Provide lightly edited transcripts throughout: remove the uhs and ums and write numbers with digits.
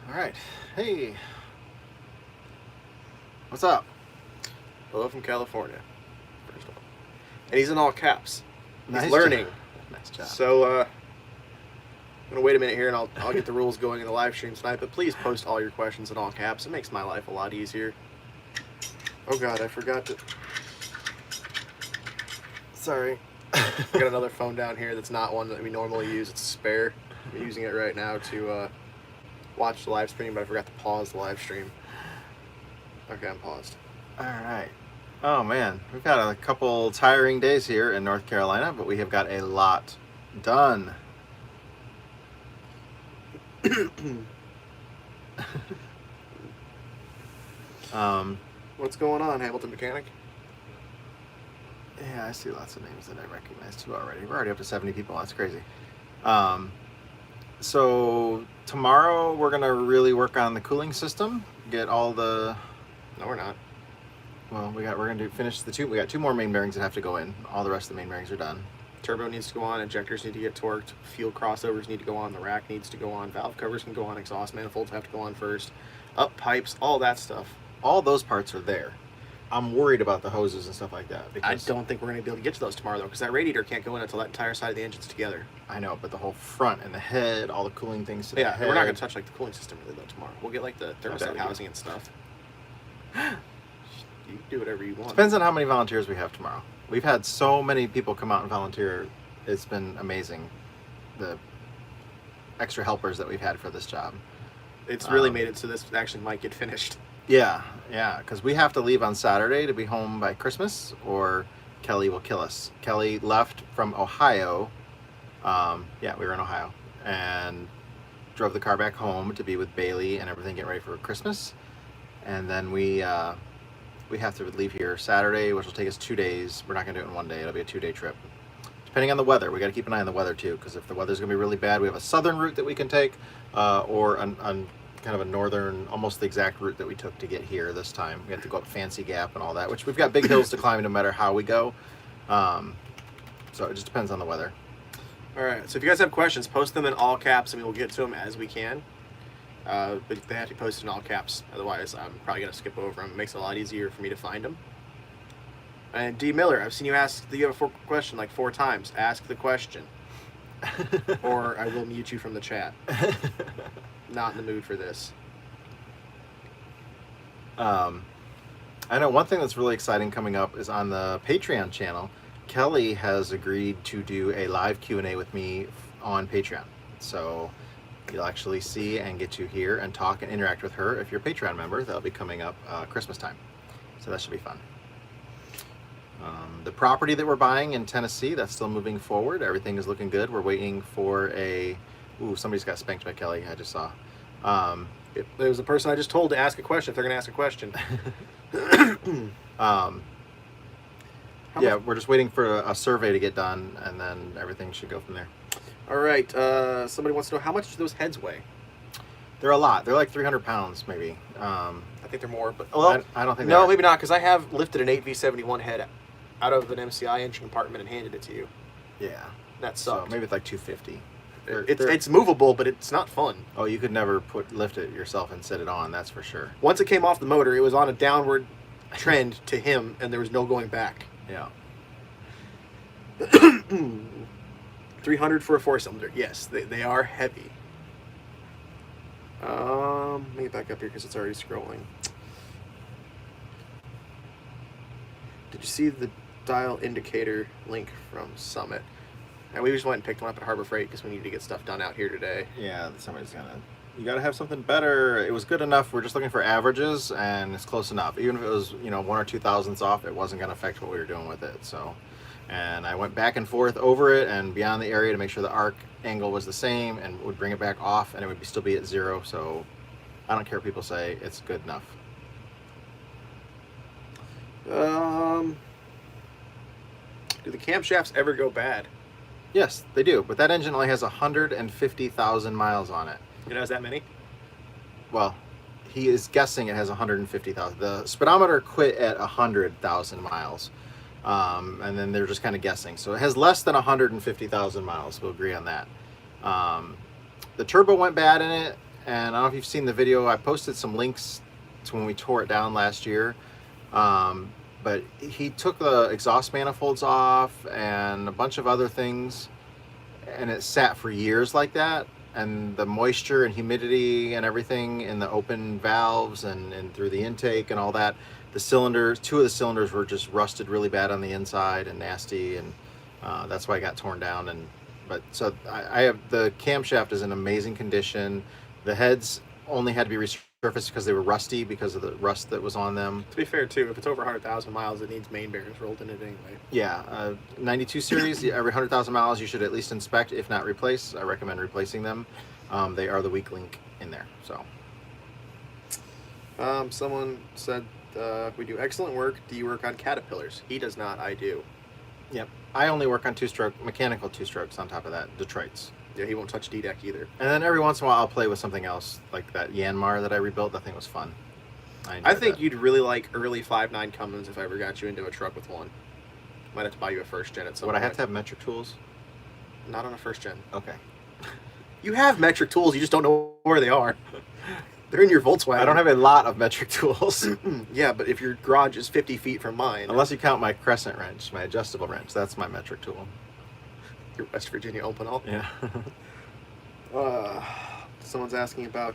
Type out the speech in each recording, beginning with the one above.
All right. Hey. What's up? Hello from California, first of all. And he's in all caps. He's Nice learning. job. Nice job. So, I'm going to wait a minute here and I'll get the rules going in the live stream tonight. But please post all your questions in all caps. It makes my life a lot easier. Oh, God, I forgot to... Sorry. I got another phone down here that's not one that we normally use. It's a spare. I'm using it right now to watch the live stream, but I forgot to pause the live stream. Okay, I'm paused. All right. Oh, man. We've got a couple tiring days here in North Carolina, but we have got a lot done. What's going on, Hamilton Mechanic? Yeah, I see lots of names that I recognize too already. We're already up to 70 people. That's crazy. So tomorrow we're gonna really work on the cooling system. Get all the. No, we're not. Well, we're gonna finish the two. We got two more main bearings that have to go in. All the rest of the main bearings are done. Turbo needs to go on, injectors need to get torqued, fuel crossovers need to go on, the rack needs to go on, valve covers can go on, exhaust manifolds have to go on first, up pipes, all that stuff. All those parts are there. I'm worried about the hoses and stuff like that. I don't think we're going to be able to get to those tomorrow, though, because that radiator can't go in until that entire side of the engine's together. I know, but the whole front and the head, all the cooling things to the head. Yeah, we're not going to touch like the cooling system really, though, tomorrow. We'll get like the thermostat housing and stuff. You can do whatever you want. Depends on how many volunteers we have tomorrow. We've had so many people come out and volunteer. It's been amazing, the extra helpers that we've had for this job. It's really made it so this actually might get finished. Yeah, because we have to leave on Saturday to be home by Christmas, or Kelly will kill us. Kelly left from Ohio. Yeah, we were in Ohio, and drove the car back home to be with Bailey and everything, get ready for Christmas. And then we have to leave here Saturday, which will take us 2 days. We're not going to do it in 1 day. It'll be a 2-day trip. Depending on the weather, we got to keep an eye on the weather too, because if the weather's going to be really bad, we have a southern route that we can take, or on kind of a northern, almost the exact route that we took to get here this time. We have to go up Fancy Gap and all that, which we've got big hills to climb no matter how we go. So it just depends on the weather. All right, so if you guys have questions, post them in all caps and we will get to them as we can. But they have to be posted in all caps, otherwise I'm probably going to skip over them. It makes it a lot easier for me to find them. And D. Miller, I've seen you ask the question like 4 times. Ask the question. Or I will mute you from the chat. Not in the mood for this. I know one thing that's really exciting coming up is on the Patreon channel. Kelly has agreed to do a live Q&A with me on Patreon. So you'll actually see and get to hear and talk and interact with her if you're a Patreon member. That'll be coming up Christmas time. So that should be fun. The property that we're buying in Tennessee, that's still moving forward. Everything is looking good. We're waiting for a... Ooh, somebody's got spanked by Kelly, I just saw. It was the person I just told to ask a question if they're going to ask a question. Yeah, we're just waiting for a survey to get done, and then everything should go from there. All right, somebody wants to know, how much do those heads weigh? They're a lot. They're like 300 pounds, maybe. I think they're more, but... Well, I don't think no, maybe not, because I have lifted an 8V71 head out of an MCI engine compartment and handed it to you. Yeah. That sucked. So maybe it's like 250. It's movable, but it's not fun. Oh, you could never lift it yourself and set it on, that's for sure. Once it came off the motor, it was on a downward trend to him, and there was no going back. Yeah. 300 for a 4-cylinder. Yes, they are heavy. Let me get back up here because it's already scrolling. Did you see the dial indicator link from Summit? And we just went and picked one up at Harbor Freight because we needed to get stuff done out here today. Yeah, somebody's gonna... You gotta have something better. It was good enough. We're just looking for averages, and it's close enough. Even if it was, 1 or 2 thousandths off, it wasn't gonna affect what we were doing with it. So, and I went back and forth over it and beyond the area to make sure the arc angle was the same, and would bring it back off, and it would still be at 0. So, I don't care what people say. It's good enough. Do the camshafts ever go bad? Yes, they do. But that engine only has 150,000 miles on it. It has that many? Well, he is guessing it has 150,000. The speedometer quit at 100,000 miles. And then they're just kind of guessing. So it has less than 150,000 miles. We'll agree on that. The turbo went bad in it, and I don't know if you've seen the video. I posted some links to when we tore it down last year. But he took the exhaust manifolds off and a bunch of other things, and it sat for years like that. And the moisture and humidity and everything in the open valves and through the intake and all that, the cylinders, 2 of the cylinders were just rusted really bad on the inside and nasty, and that's why it got torn down. But so I have, the camshaft is in amazing condition. The heads only had to be resurfaced because they were rusty because of the rust that was on them. To be fair, too, if it's over 100,000 miles, it needs main bearings rolled in it anyway. Yeah, 92 series, every 100,000 miles you should at least inspect, if not replace. I recommend replacing them. They are the weak link in there. So, someone said we do excellent work. Do you work on Caterpillars? He does not. I do. yep. I only work on mechanical two-strokes on top of that, Detroits. Yeah, he won't touch D-deck either. And then every once in a while I'll play with something else, like that Yanmar that I rebuilt. That thing was fun. I think you'd really like early 5.9 Cummins if I ever got you into a truck with one. Might have to buy you a first gen at some Would point. I have to have metric tools? Not on a first gen. Okay. You have metric tools, you just don't know where they are. They're in your Volkswagen. I don't have a lot of metric tools. Yeah, but if your garage is 50 feet from mine... Unless you count my crescent wrench, my adjustable wrench. That's my metric tool. Your West Virginia Opinel. Yeah. Someone's asking about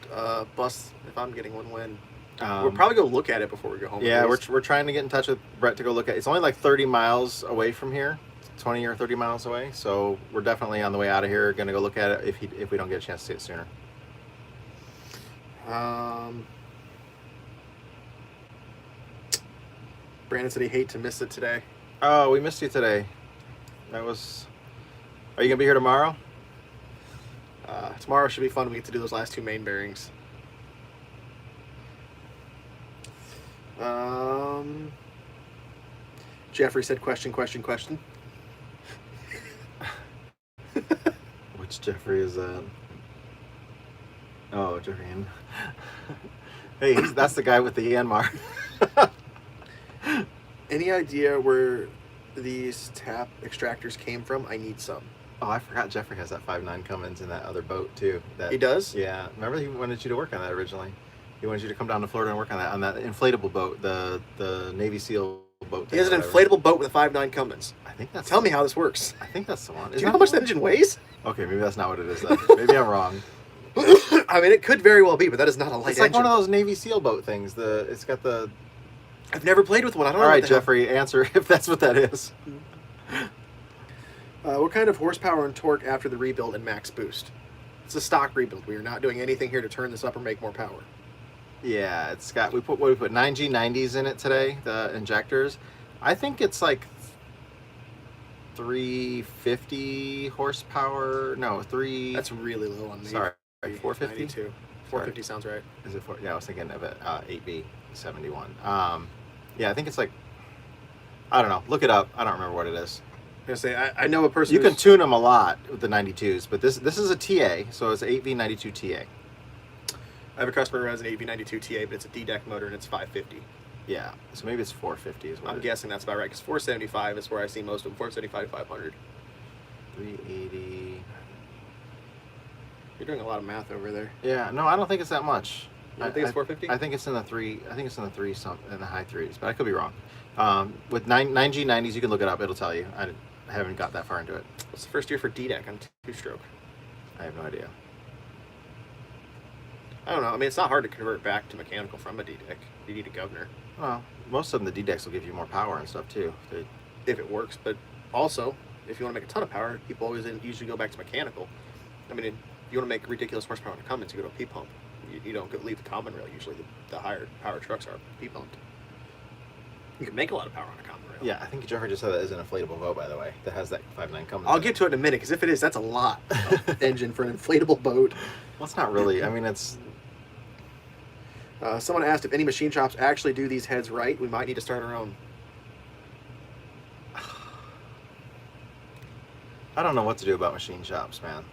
bus, if I'm getting one when. Um, We'll probably go look at it before we go home. Yeah, we're trying to get in touch with Brett to go look at it. It's only like 30 miles away from here, 20 or 30 miles away. So we're definitely on the way out of here. Going to go look at it if we don't get a chance to see it sooner. Brandon said he hate to miss it today. Oh, we missed you today. Are you gonna be here tomorrow? Tomorrow should be fun. We get to do those last 2 main bearings. Jeffrey said, question. Which Jeffrey is that? Oh, Jeffrey. Hey, that's the guy with the Yanmar. Any idea where these tap extractors came from? I need some. Oh, I forgot Jeffrey has that 5.9 Cummins in that other boat too. He does? Yeah. Remember he wanted you to work on that originally. He wanted you to come down to Florida and work on that inflatable boat, the Navy SEAL boat. He has an inflatable boat with a 5.9 Cummins. I think that's. Tell me how this works. I think that's the one. Do you know how much that engine weighs? Okay, maybe that's not what it is then. Maybe I'm wrong. I mean, it could very well be, but that is not a light It's like engine. one of those Navy SEAL boat things. It's got the. I've never played with one. I don't All know. right, What the Jeffrey, answer if that's what that is. What kind of horsepower and torque after the rebuild and max boost? It's a stock rebuild. We are not doing anything here to turn this up or make more power. Yeah, it's got. We put 9G90s in it today. The injectors. I think it's like 350 horsepower. No, That's really low on me. Sorry, 450. 92. 450 sounds right. Is it 4? Yeah, I was thinking of it. 8B71. Yeah, I think it's like. I don't know. Look it up. I don't remember what it is. I'm gonna say I know a person. You can tune them a lot with the 92s, but this is a TA, so it's an 8V92 TA. I have a customer who has an 8V92 TA, but it's a D-deck motor and it's 550. Yeah, so maybe it's 450 is what I'm guessing that's about right, because 475 is where I see most of them. 475 to 500. 380. You're doing a lot of math over there. Yeah, no, I don't think it's that much. You don't think it's 450? I think it's in the three. I think it's in the three, in the high threes, but I could be wrong. With 9G90s, you can look it up. It'll tell you. I haven't got that far into it. What's the first year for D-deck on 2-stroke? I have no idea. I don't know. I mean, it's not hard to convert back to mechanical from a D-deck. You need a governor. Well, most of them, the D-decks will give you more power and stuff too. If it works, but also, if you want to make a ton of power, people always usually go back to mechanical. I mean, if you want to make ridiculous horsepower on a Cummins, you go to a P-pump. You don't leave the common rail. Usually the higher power trucks are P-pumped. You can make a lot of power on a common rail. Yeah, I think Jeffrey just said that is an inflatable boat, by the way, that has that 5.9 Cummins. I'll get to it in a minute, because if it is, that's a lot of engine for an inflatable boat. Well, it's not really. I mean, it's... Someone asked if any machine shops actually do these heads right. We might need to start our own. I don't know what to do about machine shops, man.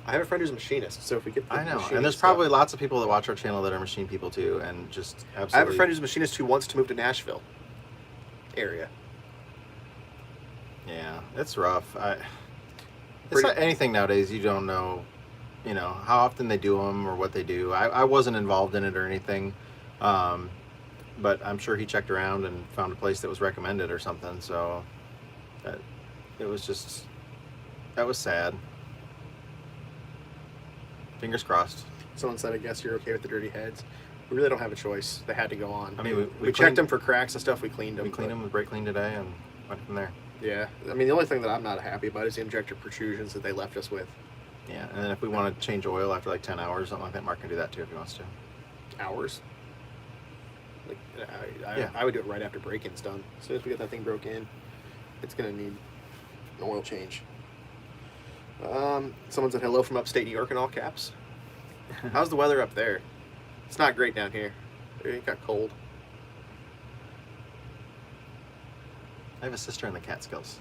I have a friend who's a machinist, so if we get the I know, machining and there's stuff- probably lots of people that watch our channel that are machine people too, and just absolutely... I have a friend who's a machinist who wants to move to Nashville area. Yeah, it's rough. It's Pretty- not anything nowadays you don't know. you know, how often they do them or what they do. I wasn't involved in it or anything, but I'm sure he checked around and found a place that was recommended or something. So that, it was just, that was sad. Fingers crossed. Someone said, I guess you're okay with the dirty heads. We really don't have a choice. They had to go on. I mean, we checked them for cracks and stuff. We cleaned them. We cleaned them with brake clean today and went from there. Yeah. I mean, the only thing that I'm not happy about is the injector protrusions that they left us with. Yeah, and then if we want to change oil after like 10 hours, something like that, Mark can do that too if he wants to. Hours? Like, Yeah. I would do it right after break-in's done. As soon as we get that thing broke in, it's going to need an oil change. Someone said hello from upstate New York in all caps. How's the weather up there? It's not great down here. It got cold. I have a sister in the Catskills.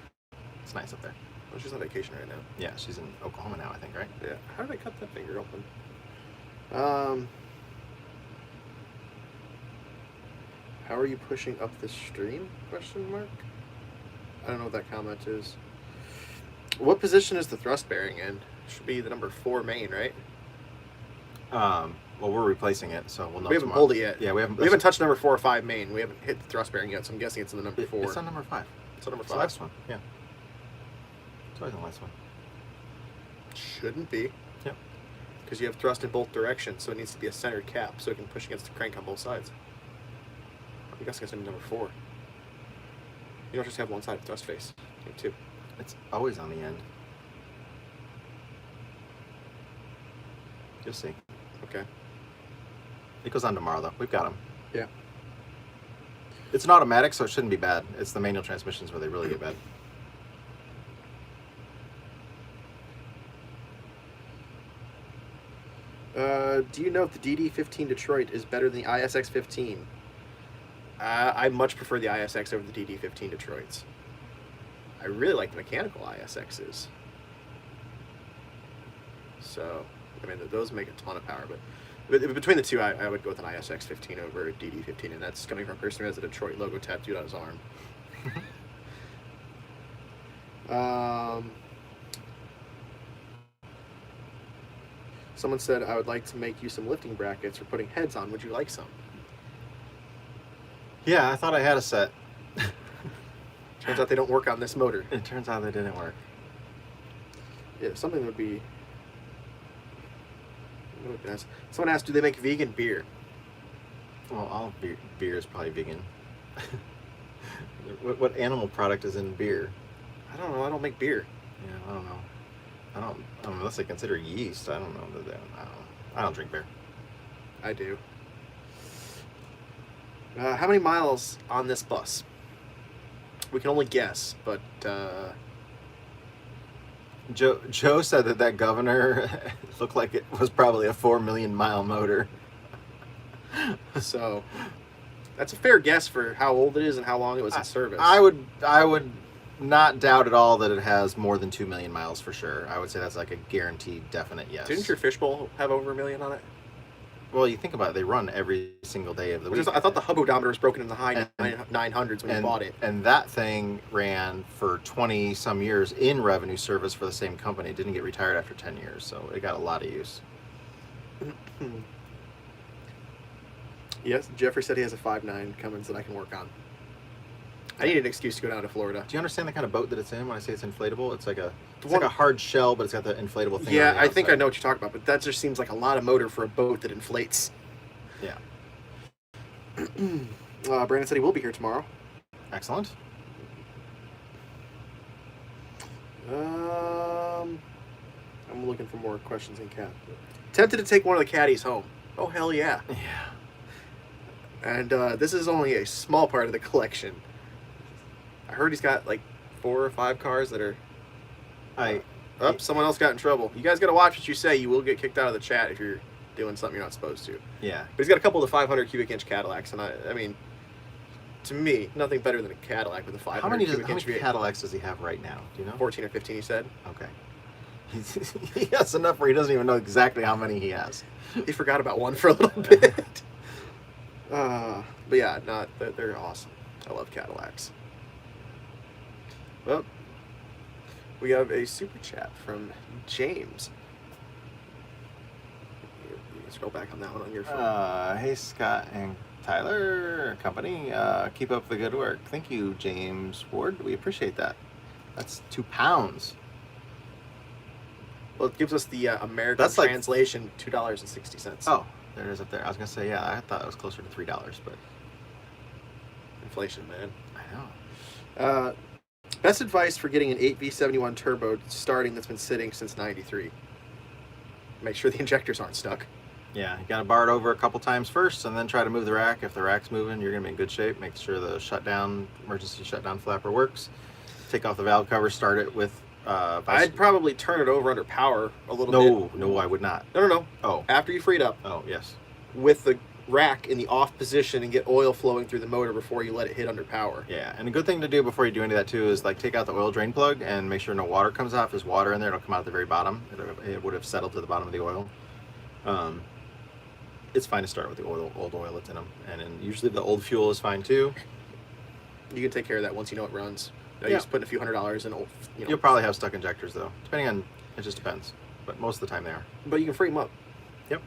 It's nice up there. Oh, she's on vacation right now. Yeah, she's in Oklahoma now, I think, right? Yeah. How did I cut that finger open? How are you pushing up the stream? Question mark. I don't know what that comment is. What position is the thrust bearing in? Should be the number 4 main, right? Well, we're replacing it, so we'll know. We haven't tomorrow. pulled it yet. Yeah, we haven't touched number 4 or 5 main. We haven't hit the thrust bearing yet, so I'm guessing it's in the number 4. It's on number 5. It's on number It's the 5. last one. Yeah. It's always the last one. Shouldn't be. Yep. Because you have thrust in both directions, so it needs to be a centered cap so it can push against the crank on both sides. I'm guessing it's in number 4. You don't just have one side of thrust face. You have 2. It's always on the end. You'll see. Okay. It goes on tomorrow, though. We've got them. Yeah. It's an automatic, so it shouldn't be bad. It's the manual transmissions where they really get bad. Do you know if the DD15 Detroit is better than the ISX15? I much prefer the ISX over the DD15 Detroits. I really like the mechanical ISXs. So, I mean, those make a ton of power, but between the two, I would go with an ISX15 over a DD15, and that's coming from a person who has a Detroit logo tattooed on his arm. Someone said, I would like to make you some lifting brackets for putting heads on. Would you like some? Yeah, I thought I had a set. Turns out they don't work on this motor. It turns out they didn't work. Yeah, something would be... nice. Someone asked, do they make vegan beer? Well, all beer is probably vegan. What animal product is in beer? I don't know. I don't make beer. Yeah, I don't know. I don't unless they consider yeast. I don't know. I don't drink beer. I do. How many miles on this bus? We can only guess, but Joe said that governor looked like it was probably a 4 million mile motor. So that's a fair guess for how old it is and how long it was in service. I would not doubt at all that it has more than 2 million miles for sure. I would say that's like a guaranteed, definite yes. Didn't your fishbowl have over 1 million on it? Well, you think about it, they run every single day of the week. I thought the hub odometer was broken in the high 900s when you bought it. And that thing ran for 20 some years in revenue service for the same company. It didn't get retired after 10 years, so it got a lot of use. Yes, Jeffrey said he has a 5.9 Cummins that I can work on. I need an excuse to go down to Florida. Do you understand the kind of boat that it's in when I say it's inflatable? It's like a hard shell, but it's got the inflatable thing. Yeah, I think I know what you're talking about, but that just seems like a lot of motor for a boat that inflates. Yeah. Brandon said he will be here tomorrow. Excellent. I'm looking for more questions in cat. Tempted to take one of the caddies home. Oh, hell yeah. Yeah. And this is only a small part of the collection. I heard he's got like 4 or 5 cars that are... someone else got in trouble. You guys got to watch what you say. You will get kicked out of the chat if you're doing something you're not supposed to. Yeah. But he's got a couple of the 500 cubic inch Cadillacs, and I mean, to me, nothing better than a Cadillac with a 500 How many cubic inch V8. Cadillacs does he have right now? Do you know? 14 or 15, he said. Okay. He has enough where he doesn't even know exactly how many he has. He forgot about one for a little bit. But yeah, they're awesome. I love Cadillacs. Well, we have a super chat from James. Scroll back on that one on your phone. Hey, Scott and Tyler Company. Keep up the good work. Thank you, James Ward. We appreciate that. That's £2. Well, it gives us the American That's like- translation, $2.60. Oh, there it is up there. I was gonna say, yeah, I thought it was closer to $3, but Inflation, man. I know. Best advice for getting an 8V71 turbo starting that's been sitting since '93. Make sure the injectors aren't stuck. Yeah, you gotta bar it over a couple times first, and then try to move the rack. If the rack's moving, you're gonna be in good shape. Make sure the emergency shutdown flapper works. Take off the valve cover. Start it with. I'd probably turn it over under power a little bit. No, I would not. No. Oh, After you free it up, oh, yes. with the rack in the off position and get oil flowing through the motor before you let it hit under power. Yeah, and a good thing to do before you do any of that too is like take out the oil drain plug and make sure no water comes out. If there's water in there, it'll come out at the very bottom. It would have settled to the bottom of the oil. It's fine to start with the old oil that's in them, and then usually the old fuel is fine too. You can take care of that once you know it runs. You Yeah. just put a few $100s in old. You'll probably have stuck injectors though, depending on. It just depends, but most of the time they are. But you can free them up. Yep.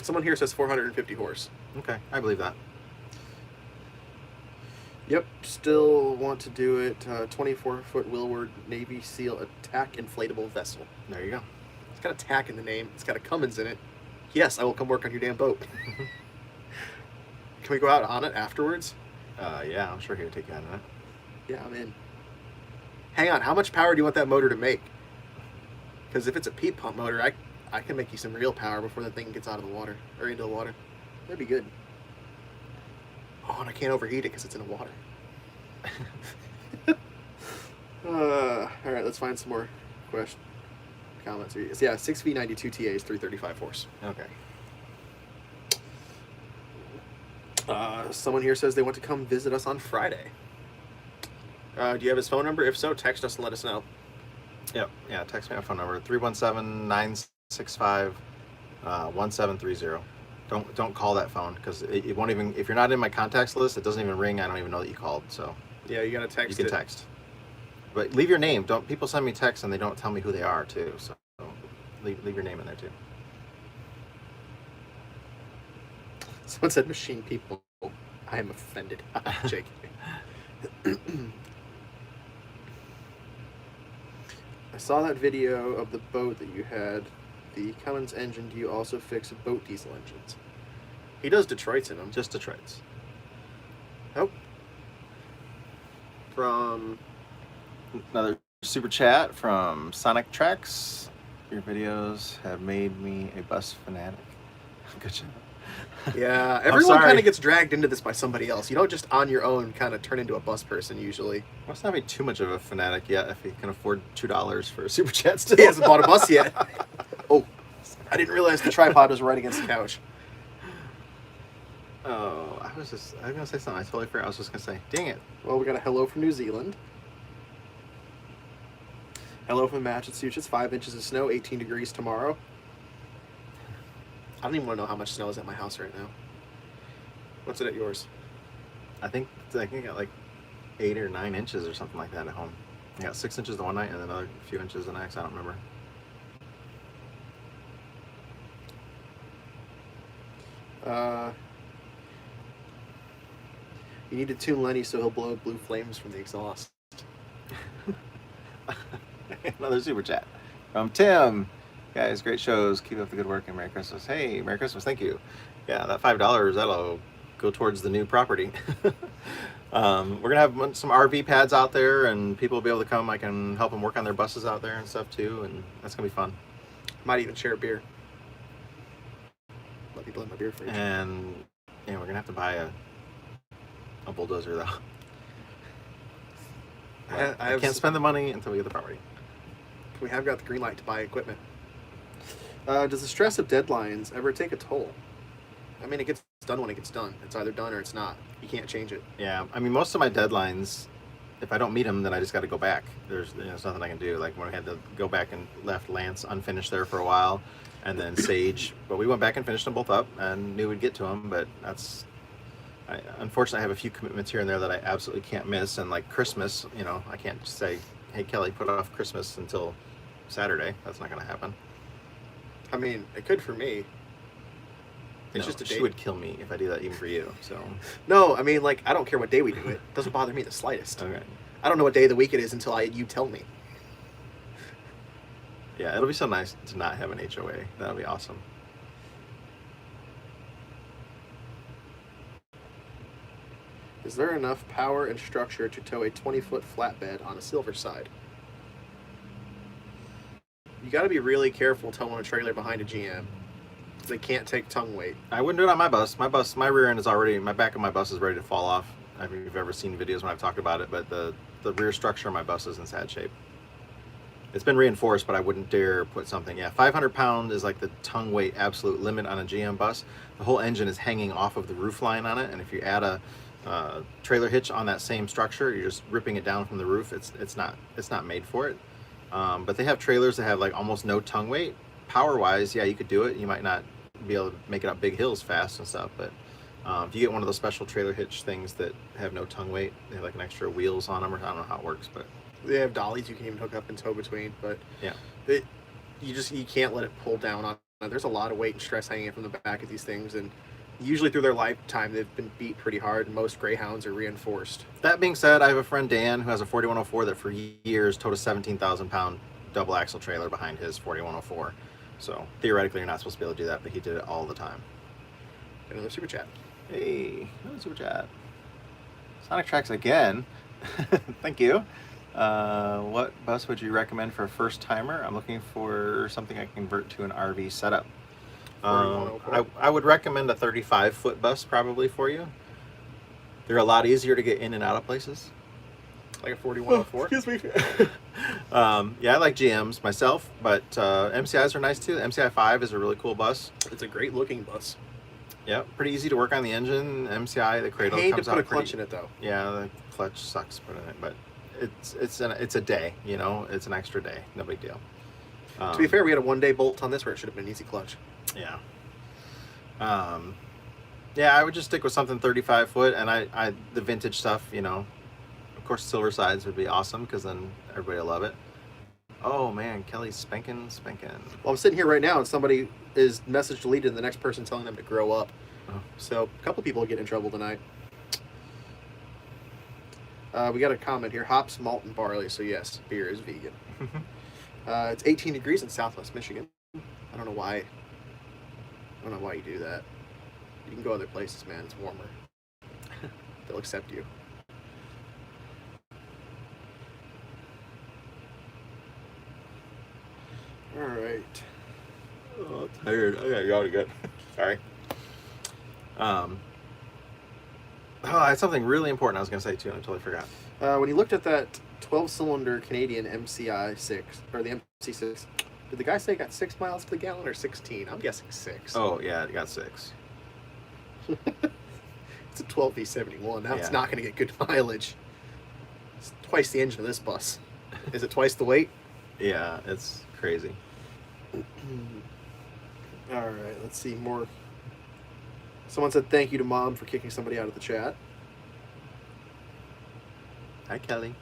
Someone here says 450 horse. Okay, I believe that. Yep, still want to do it. 24-foot Willward Navy SEAL attack inflatable vessel. There you go. It's got attack in the name. It's got a Cummins in it. Yes, I will come work on your damn boat. Can we go out on it afterwards? Yeah, I'm sure he would take you out of it. Yeah, I'm in. Hang on, how much power do you want that motor to make? Because if it's a peat pump motor, I can make you some real power before the thing gets out of the water, or into the water. That'd be good. Oh, and I can't overheat it because it's in the water. All right, let's find some more comments. Yeah, 6V92 TA is 335 horse. Okay. Someone here says they want to come visit us on Friday. Do you have his phone number? If so, text us and let us know. Yep. Yeah. Text me my phone number 317-965-1730. Don't call that phone because it won't even. If you're not in my contacts list, it doesn't even ring. I don't even know that you called. So Yeah, you gotta text. you can text. But leave your name. Don't people send me texts and they don't tell me who they are too. So leave your name in there too. Someone said machine people. I am offended. Jake. I saw that video of the boat that you had. The Cummins engine. Do you also fix boat diesel engines? He does Detroit's in them. Just Detroit's. Oh. From Another super chat from Sonic Tracks. Your videos have made me a bus fanatic. Good job. Yeah, everyone sorry. kind of gets dragged into this by somebody else. You don't just on your own kind of turn into a bus person usually. Must not be too much of a fanatic yet if he can afford $2 for a super chat still. He hasn't bought a bus yet. Oh, I didn't realize the tripod was right against the couch. Oh, I was gonna say something. I totally forgot. I was just gonna say, dang it. Well, we got a hello from New Zealand. Hello from Massachusetts. 5 inches of snow, 18 degrees tomorrow. I don't even want to know how much snow is at my house right now. What's it at yours? I think I got like 8 or 9 inches or something like that at home. I got 6 inches the one night and then another few inches the next. I don't remember. You need to tune Lenny so he'll blow blue flames from the exhaust. Another super chat from Tim. Guys, great shows. Keep up the good work and Merry Christmas. Hey, Merry Christmas. Thank you. Yeah, that $5, that'll go towards the new property. We're going to have some RV pads out there and people will be able to come. I can help them work on their buses out there and stuff too. And that's going to be fun. Might even share a beer. Let people in my beer fridge. And yeah, we're going to have to buy a bulldozer though. I can't spend the money until we get the property. We have got the green light to buy equipment. Does the stress of deadlines ever take a toll? I mean, it gets done when it gets done. It's either done or it's not. You can't change it. Yeah, I mean, most of my deadlines, if I don't meet them, then I just got to go back. There's nothing I can do. Like when I had to go back and left Lance unfinished there for a while, and then Sage. But we went back and finished them both up and knew we'd get to them. But unfortunately, I have a few commitments here and there that I absolutely can't miss. And like Christmas, I can't just say, hey, Kelly, put off Christmas until Saturday. That's not going to happen. I mean, it could for me. It's just a she date. would kill me if I do that even for you. So No, I mean, like, I don't care what day we do it. It doesn't bother me the slightest. okay. I don't know what day of the week it is until you tell me. Yeah, it'll be so nice to not have an HOA. That'll be awesome. Is there enough power and structure to tow a 20-foot flatbed on a silver side? You got to be really careful towing a trailer behind a GM. They can't take tongue weight. I wouldn't do it on my bus. My rear end is already, my back of my bus is ready to fall off. I don't know if you've ever seen videos when I've talked about it, but the rear structure of my bus is in sad shape. It's been reinforced, but I wouldn't dare put something. Yeah, 500 pound is like the tongue weight absolute limit on a GM bus. The whole engine is hanging off of the roof line on it, and if you add a trailer hitch on that same structure, you're just ripping it down from the roof. It's not made for it. But they have trailers that have like almost no tongue weight. Power wise, yeah, you could do it. You might not be able to make it up big hills fast and stuff, but if you get one of those special trailer hitch things that have no tongue weight, they have like an extra wheels on them, or I don't know how it works, but They have dollies you can even hook up and tow between, but yeah, you can't let it pull down on. There's a lot of weight and stress hanging from the back of these things, and usually through their lifetime they've been beat pretty hard, and most Greyhounds are reinforced. That being said, I have a friend Dan who has a 4104 that for years towed a 17,000 pound double axle trailer behind his 4104. So theoretically, you're not supposed to be able to do that, but he did it all the time. Another super chat. Hey, another super chat. Sonic Tracks again. Thank you. What bus would you recommend for a first timer? I'm looking for something I can convert to an RV setup. I would recommend a 35-foot bus probably for you. They're a lot easier to get in and out of places. Like a 4104? Excuse me. Yeah, I like GMs myself, but MCIs are nice too. The MCI 5 is a really cool bus. It's a great looking bus. Yeah, pretty easy to work on the engine. MCI, the cradle Hate comes to put out a clutch pretty, in it though. Yeah, the clutch sucks putting it, but it's a day, you know, it's an extra day, no big deal. To be fair, we had a 1 day bolt on this where it should have been an easy clutch. Yeah. Yeah, I would just stick with something 35 foot, and I the vintage stuff, you know. Of course, silver sides would be awesome because then everybody will love it. Oh man, Kelly's spanking. Well, I'm sitting here right now, and somebody is message deleted, and the next person telling them to grow up. Oh. So a couple people get in trouble tonight. We got a comment here: hops, malt, and barley. So yes, beer is vegan. It's 18 degrees in Southwest Michigan. I don't know why. I don't know why you do that. You can go other places, man. It's warmer. They'll accept you. All right. Oh, tired. I gotta go again. Sorry. Oh, I had something really important I was gonna say too, and I totally forgot. When you looked at that 12-cylinder Canadian MCI 6 or the MC6, did the guy say it got 6 miles to the gallon or 16? I'm guessing 6. Oh yeah, it got 6. It's a 12V71. Now it's Yeah. not going to get good mileage. It's twice the engine of this bus. Is it twice the weight? Yeah, it's crazy. All right, let's see more. Someone said thank you to Mom for kicking somebody out of the chat. Hi, Kelly.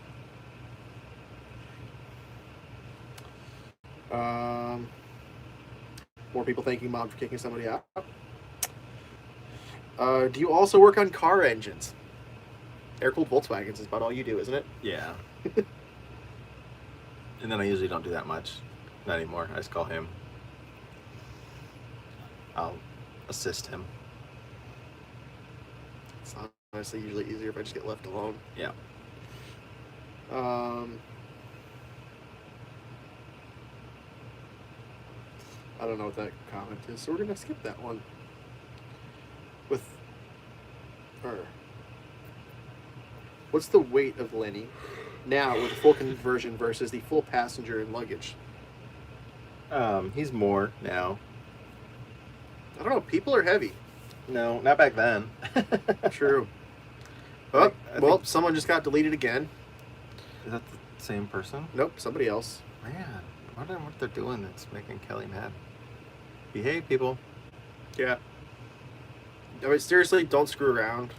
More people thanking Mom for kicking somebody out. Do you also work on car engines? Air-cooled Volkswagens is about all you do, isn't it? Yeah. And then I usually don't do that much. Not anymore. I just call him. I'll assist him. It's honestly usually easier if I just get left alone. Yeah. I don't know what that comment is, so we're gonna skip that one. What's the weight of Lenny now with the full conversion versus the full passenger and luggage? He's more now. I don't know. People are heavy. No, not back then. True. I Well, think- someone just got deleted again. Is that the same person? Nope, somebody else. Man, I wonder what they're doing that's making Kelly mad. Behave, people. Yeah. I mean, seriously, don't screw around.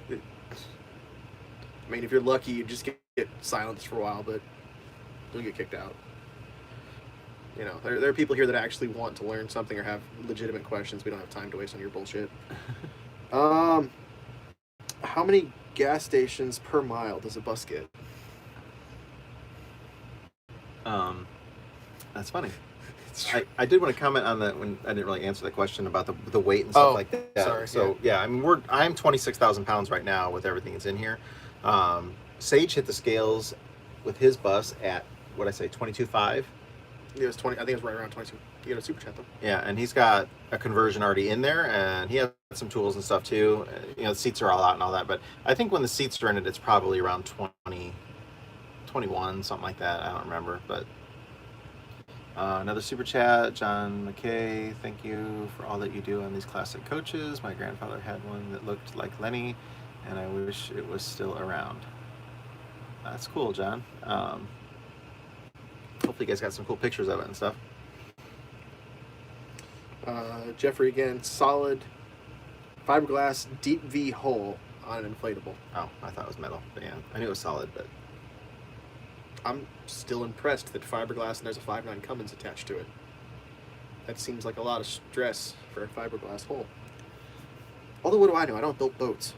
I mean, if you're lucky, you just get silenced for a while, but you'll get kicked out. You know, there are people here that actually want to learn something or have legitimate questions. We don't have time to waste on your bullshit. How many gas stations per mile does a bus get? That's funny. I did want to comment on that when I didn't really answer the question about the weight and stuff like that. Sorry. So yeah, I mean I'm 26,000 pounds right now with everything that's in here. Sage hit the scales with his bus at what I say 22.5. It was 20. I think it was right around 22. You got a super chat though. Yeah, and he's got a conversion already in there, and he has some tools and stuff too. You know, the seats are all out and all that, but I think when the seats are in it, it's probably around 20, 21, something like that. I don't remember, but. Another super chat, John McKay. Thank you for all that you do on these classic coaches. My grandfather had one that looked like Lenny, and I wish it was still around. That's cool, John. Hopefully you guys got some cool pictures of it and stuff. Jeffrey again, solid fiberglass deep V hole on an inflatable. Oh, I thought it was metal, but yeah, I knew it was solid, but I'm still impressed that fiberglass and there's a 5.9 Cummins attached to it. That seems like a lot of stress for a fiberglass hole. Although, what do I know? I don't build boats.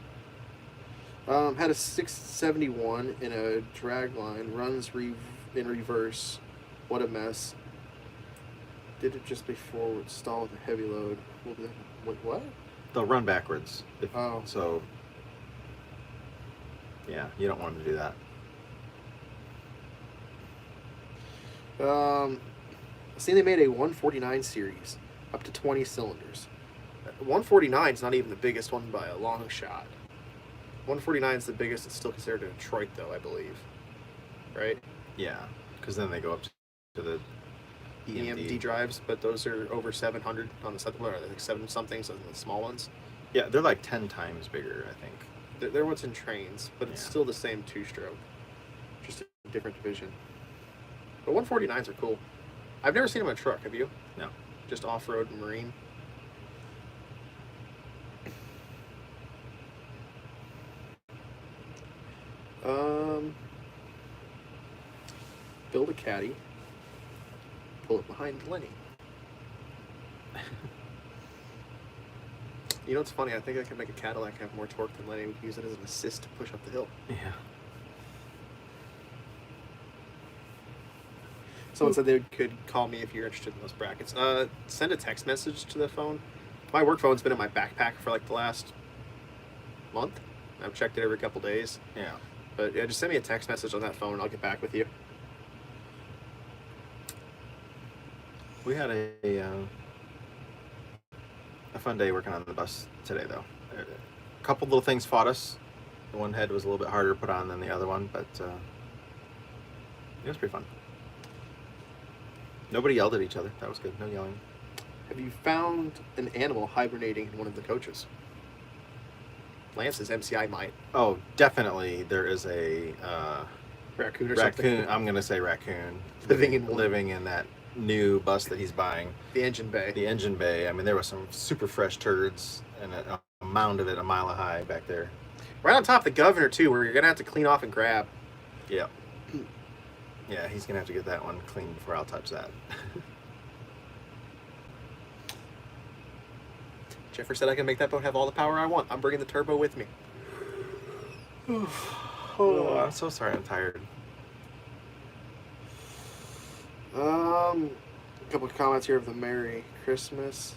Had a 671 in a drag line, runs in reverse. What a mess. Did it just before would stall with a heavy load. What? they'll run backwards. Oh. So, yeah, you don't want them to do that. I seen they made a 149 series, up to 20 cylinders. 149 is not even the biggest one by a long shot. 149 is the biggest. It's still considered a Detroit, though, I believe. Right? Yeah, because then they go up to the EMD drives, but those are over 700 on the second one, or like 7 something, so the small ones. Yeah, they're like 10 times bigger, I think. They're what's in trains, but it's still the same two-stroke, just a different division. But 149s are cool. I've never seen them in a truck. Have you? No. Just off-road and marine. Build a caddy. Pull it behind Lenny. You know what's funny? I think I could make a Cadillac have more torque than Lenny. We could use it as an assist to push up the hill. Yeah. Someone said they could call me if you're interested in those brackets. Send a text message to the phone. My work phone's been in my backpack for like the last month. I've checked it every couple days. Yeah. But yeah, just send me a text message on that phone and I'll get back with you. We had a fun day working on the bus today, though. A couple little things fought us. The one head was a little bit harder to put on than the other one, but it was pretty fun. Nobody yelled at each other. That was good. No yelling. Have you found an animal hibernating in one of the coaches? Lance says MCI might. Oh, definitely. There is a Raccoon or something. I'm gonna say raccoon Living in that new bus that he's buying. The engine bay. The engine bay. I mean, there was some super fresh turds and a mound of it a mile high back there. Right on top of the governor too, where you're gonna have to clean off and grab. Yeah. Yeah, he's gonna have to get that one clean before I'll touch that. Jeffrey said I can make that boat have all the power I want. I'm bringing the turbo with me. Oh, I'm so sorry. I'm tired. A couple of comments here of the Merry Christmas.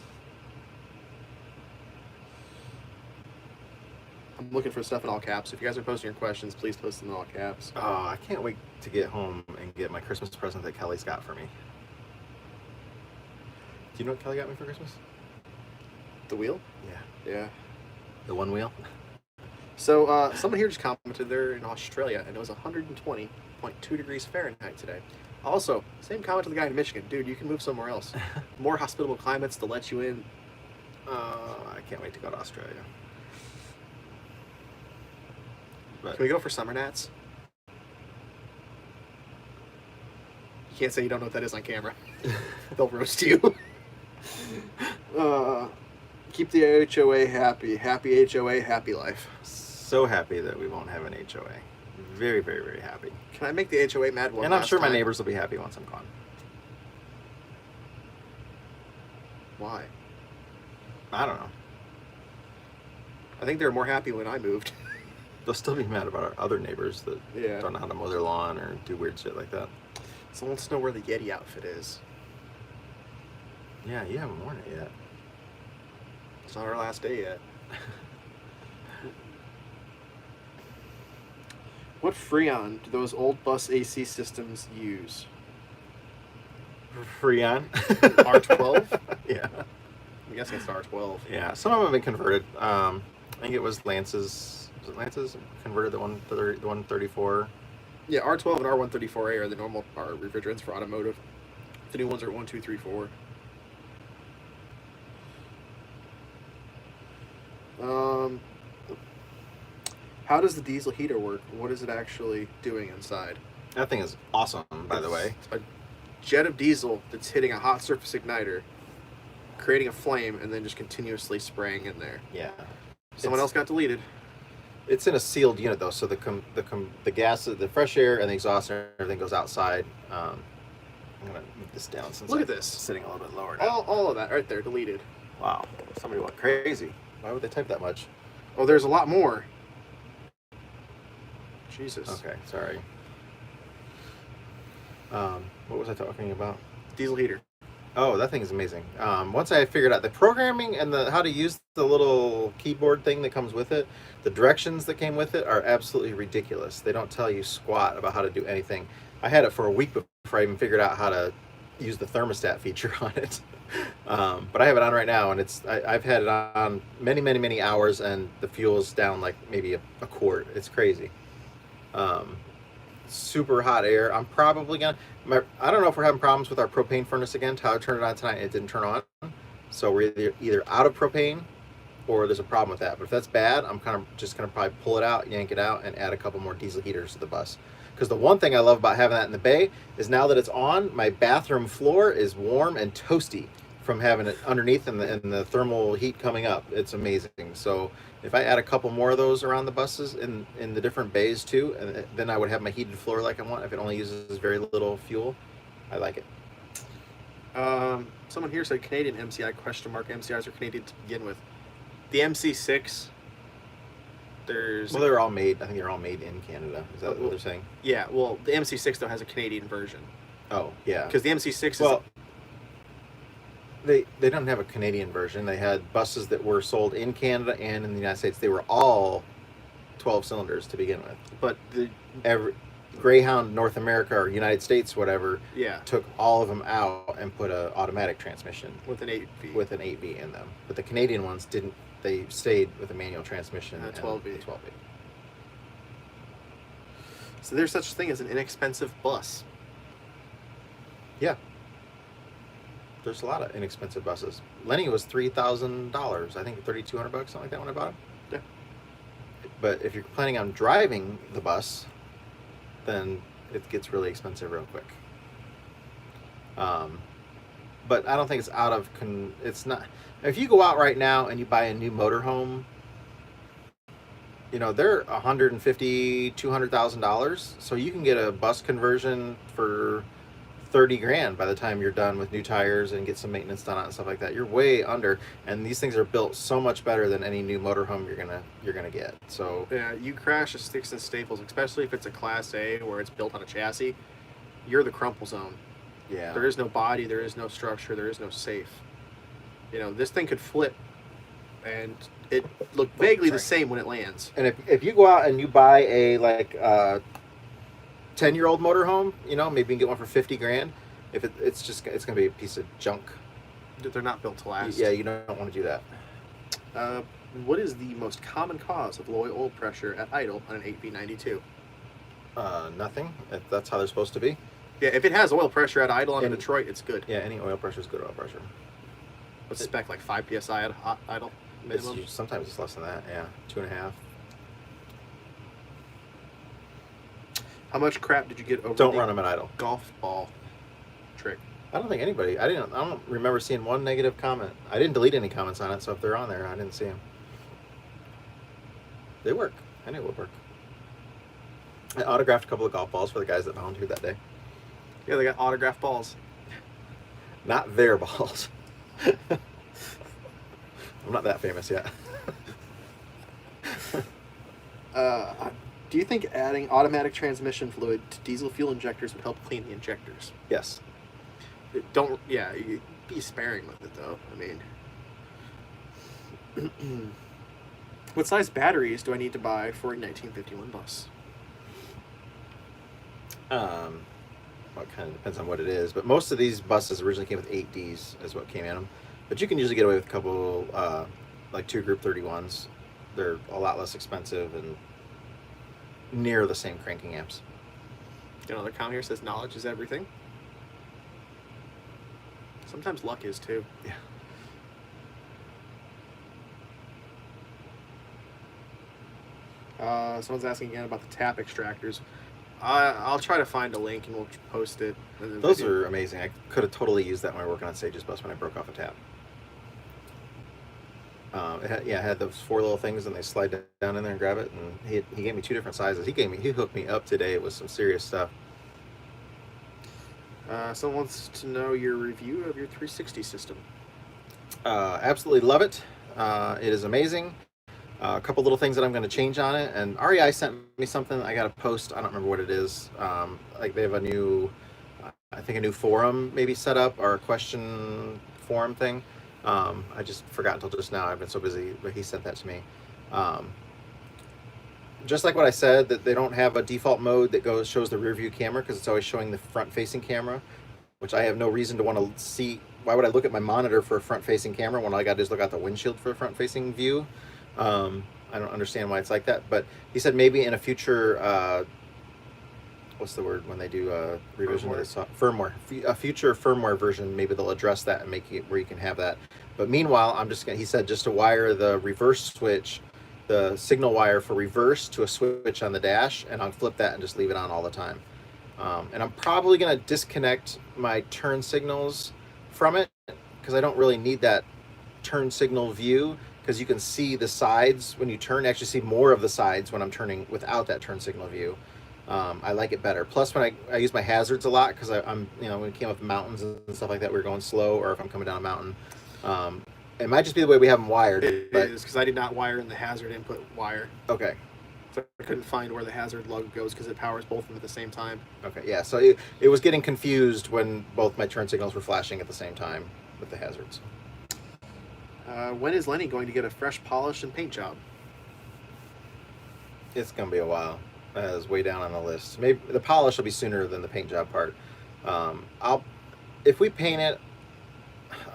I'm looking for stuff in all caps. If you guys are posting your questions, please post them in all caps. Oh, I can't wait to get home and get my Christmas present that Kelly's got for me. Do you know what Kelly got me for Christmas? The wheel? Yeah. Yeah. The one wheel? So, someone here just commented they're in Australia, and it was 120.2 degrees Fahrenheit today. Also, same comment to the guy in Michigan. Dude, you can move somewhere else. More hospitable climates to let you in. I can't wait to go to Australia. But Can we go for summer gnats? You can't say you don't know what that is on camera. They'll roast you. Keep the HOA happy. Happy HOA, happy life. so happy that we won't have an HOA. Very, very, very happy. Can I make the HOA mad one And I'm last sure my time? neighbors will be happy once I'm gone. Why? I don't know. I think they were more happy when I moved. They'll still be mad about our other neighbors that Yeah. don't know how to mow their lawn or do weird shit like that. Someone wants to know where the Yeti outfit is. Yeah, you haven't worn it yet. It's not our last day yet. What Freon do those old bus AC systems use? Freon. R12? Yeah. I'm guessing it's the R12. Yeah, some of them have been converted. I think it was Lance's. Was it Lance's converted the 134? Yeah, R12 and R134A are the normal refrigerants for automotive. The new ones are 1, 2, 3, 4. How does the diesel heater work? What is it actually doing inside? That thing is awesome, by the way. It's a jet of diesel that's hitting a hot surface igniter, creating a flame, and then just continuously spraying in there. Yeah. Someone else got deleted. It's in a sealed unit though, so the gas, the fresh air, and the exhaust and everything goes outside. I'm gonna move this down since Look I'm at this. sitting a little bit lower now. All of that right there, deleted. Wow, somebody went crazy. Why would they type that much? Oh, there's a lot more. Jesus. Okay, sorry. What was I talking about? Diesel heater. Oh, that thing is amazing. Once I figured out the programming and how to use the little keyboard thing that comes with it, the directions that came with it are absolutely ridiculous. They don't tell you squat about how to do anything. I had it for a week before I even figured out how to use the thermostat feature on it. But I have it on right now, and I've had it on many hours, and the fuel's down like maybe a quart. It's crazy. Super hot air. I'm probably gonna. I don't know if we're having problems with our propane furnace again. Tyler turned it on tonight and it didn't turn on, so we're either out of propane or there's a problem with that. But if that's bad, I'm kind of just gonna probably pull it out, yank it out, and add a couple more diesel heaters to the bus. Because the one thing I love about having that in the bay is now that it's on, my bathroom floor is warm and toasty from having it underneath and the thermal heat coming up. It's amazing. So if I add a couple more of those around the buses in the different bays too, and then I would have my heated floor like I want. If it only uses very little fuel, I like it. Someone here said Canadian MCI ? MCIs are Canadian to begin with. The MC6. Well, they're all made. I think they're all made in Canada. Is that what they're saying? Yeah. Well, the MC6 though has a Canadian version. Oh yeah. Because the MC6 is. Well, they don't have a Canadian version. They had buses that were sold in Canada and in the United States. They were all 12 cylinders to begin with. But every Greyhound North America or United States, whatever, yeah, took all of them out and put an automatic transmission with an 8V. With an 8V in them. But the Canadian ones didn't. They stayed with a manual transmission. And a 12V. And 12V. So there's such a thing as an inexpensive bus. Yeah. There's a lot of inexpensive buses. Lenny was $3,000. I think $3,200, something like that when I bought him. Yeah. But if you're planning on driving the bus, then it gets really expensive real quick. But I don't think it's out of it's not. If you go out right now and you buy a new motorhome, you know they're $150,000, $200,000. So you can get a bus conversion for $30,000 by the time you're done with new tires and get some maintenance done on it and stuff like that. You're way under, and these things are built so much better than any new motorhome you're gonna get. So yeah, you crash a Sticks and Staples, especially if it's a Class A where it's built on a chassis. You're the crumple zone. yeah, There is no body, there is no structure, there is no safe. You know, this thing could flip, and it looked vaguely the same when it lands. And if you go out and you buy a 10-year-old motorhome, you know, maybe you can get one for $50,000. If it's gonna be a piece of junk. They're not built to last. Yeah, you don't want to do that. What is the most common cause of low oil pressure at idle on an 8V92? Nothing. That's how they're supposed to be. Yeah, if it has oil pressure at idle on a Detroit, it's good. Yeah, any oil pressure is good oil pressure. What's spec, like 5 psi at idle minimum? Sometimes it's less than that. Yeah, 2.5. How much crap did you get over Don't the run them at idle. golf ball trick? I don't think anybody. I don't remember seeing one negative comment. I didn't delete any comments on it, so if they're on there, I didn't see them. They work. I knew it would work. I autographed a couple of golf balls for the guys that volunteered that day. Yeah, they got autographed balls. Not their balls. I'm not that famous yet. Do you think adding automatic transmission fluid to diesel fuel injectors would help clean the injectors? Yes. Don't, yeah, you be sparing with it though. I mean, what size batteries do I need to buy for a 1951 bus? Well, it kind of depends on what it is, but most of these buses originally came with 8Ds, is what came in them. But you can usually get away with a couple, like 2 Group 31s. They're a lot less expensive and near the same cranking amps. Another comment here says knowledge is everything. Sometimes luck is too. Yeah. Someone's asking again about the tap extractors. I'll try to find a link and we'll post it. Those are amazing. I could have totally used that when I were working on Sage's bus when I broke off a tap. It had those 4 little things and they slide down in there and grab it. And he gave me 2 different sizes. He hooked me up today with some serious stuff. Someone wants to know your review of your 360 system. Absolutely love it. It is amazing. A couple little things that I'm going to change on it, and REI sent me something. I got to post. I don't remember what it is. Like they have a new, I think a new forum maybe set up, or a question forum thing. I just forgot until just now. I've been so busy, but he sent that to me. Just like what I said, that they don't have a default mode that shows the rear view camera because it's always showing the front facing camera, which I have no reason to want to see. Why would I look at my monitor for a front facing camera when all I got to do is look out the windshield for a front facing view? I don't understand why it's like that, but he said maybe in a future, what's the word when they do revision of the firmware, a future firmware version, maybe they'll address that and make it where you can have that. But meanwhile, he said just to wire the reverse switch, the signal wire for reverse to a switch on the dash, and I'll flip that and just leave it on all the time. And I'm probably going to disconnect my turn signals from it because I don't really need that turn signal view, because you can see the sides when you turn. Actually see more of the sides when I'm turning without that turn signal view. I like it better. Plus, when I use my hazards a lot, because I'm when we came up mountains and stuff like that, we were going slow, or if I'm coming down a mountain. It might just be the way we have them wired. It is, because I did not wire in the hazard input wire. Okay. So I couldn't find where the hazard lug goes because it powers both of them at the same time. Okay, yeah. So it was getting confused when both my turn signals were flashing at the same time with the hazards. When is Lenny going to get a fresh polish and paint job? It's going to be a while. That is way down on the list. Maybe the polish will be sooner than the paint job part. If we paint it,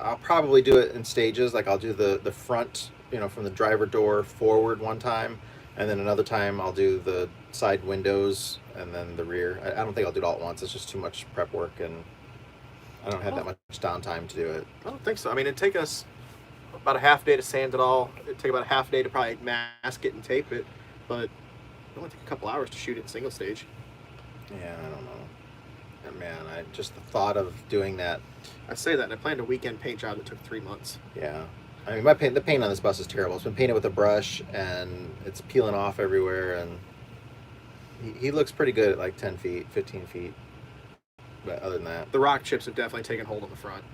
I'll probably do it in stages. Like I'll do the front, from the driver door forward one time, and then another time I'll do the side windows and then the rear. I don't think I'll do it all at once. It's just too much prep work, and I don't have that much downtime to do it. I don't think so. I mean, it'd take us about a half day to sand it all. It'd take about a half day to probably mask it and tape it, but it only take a couple hours to shoot it in single stage. Yeah, I don't know. And man, just the thought of doing that. I say that, and I planned a weekend paint job that took 3 months. Yeah. I mean, the paint on this bus is terrible. It's been painted with a brush, and it's peeling off everywhere, and he looks pretty good at like 10 feet, 15 feet. But other than that... The rock chips have definitely taken hold on the front.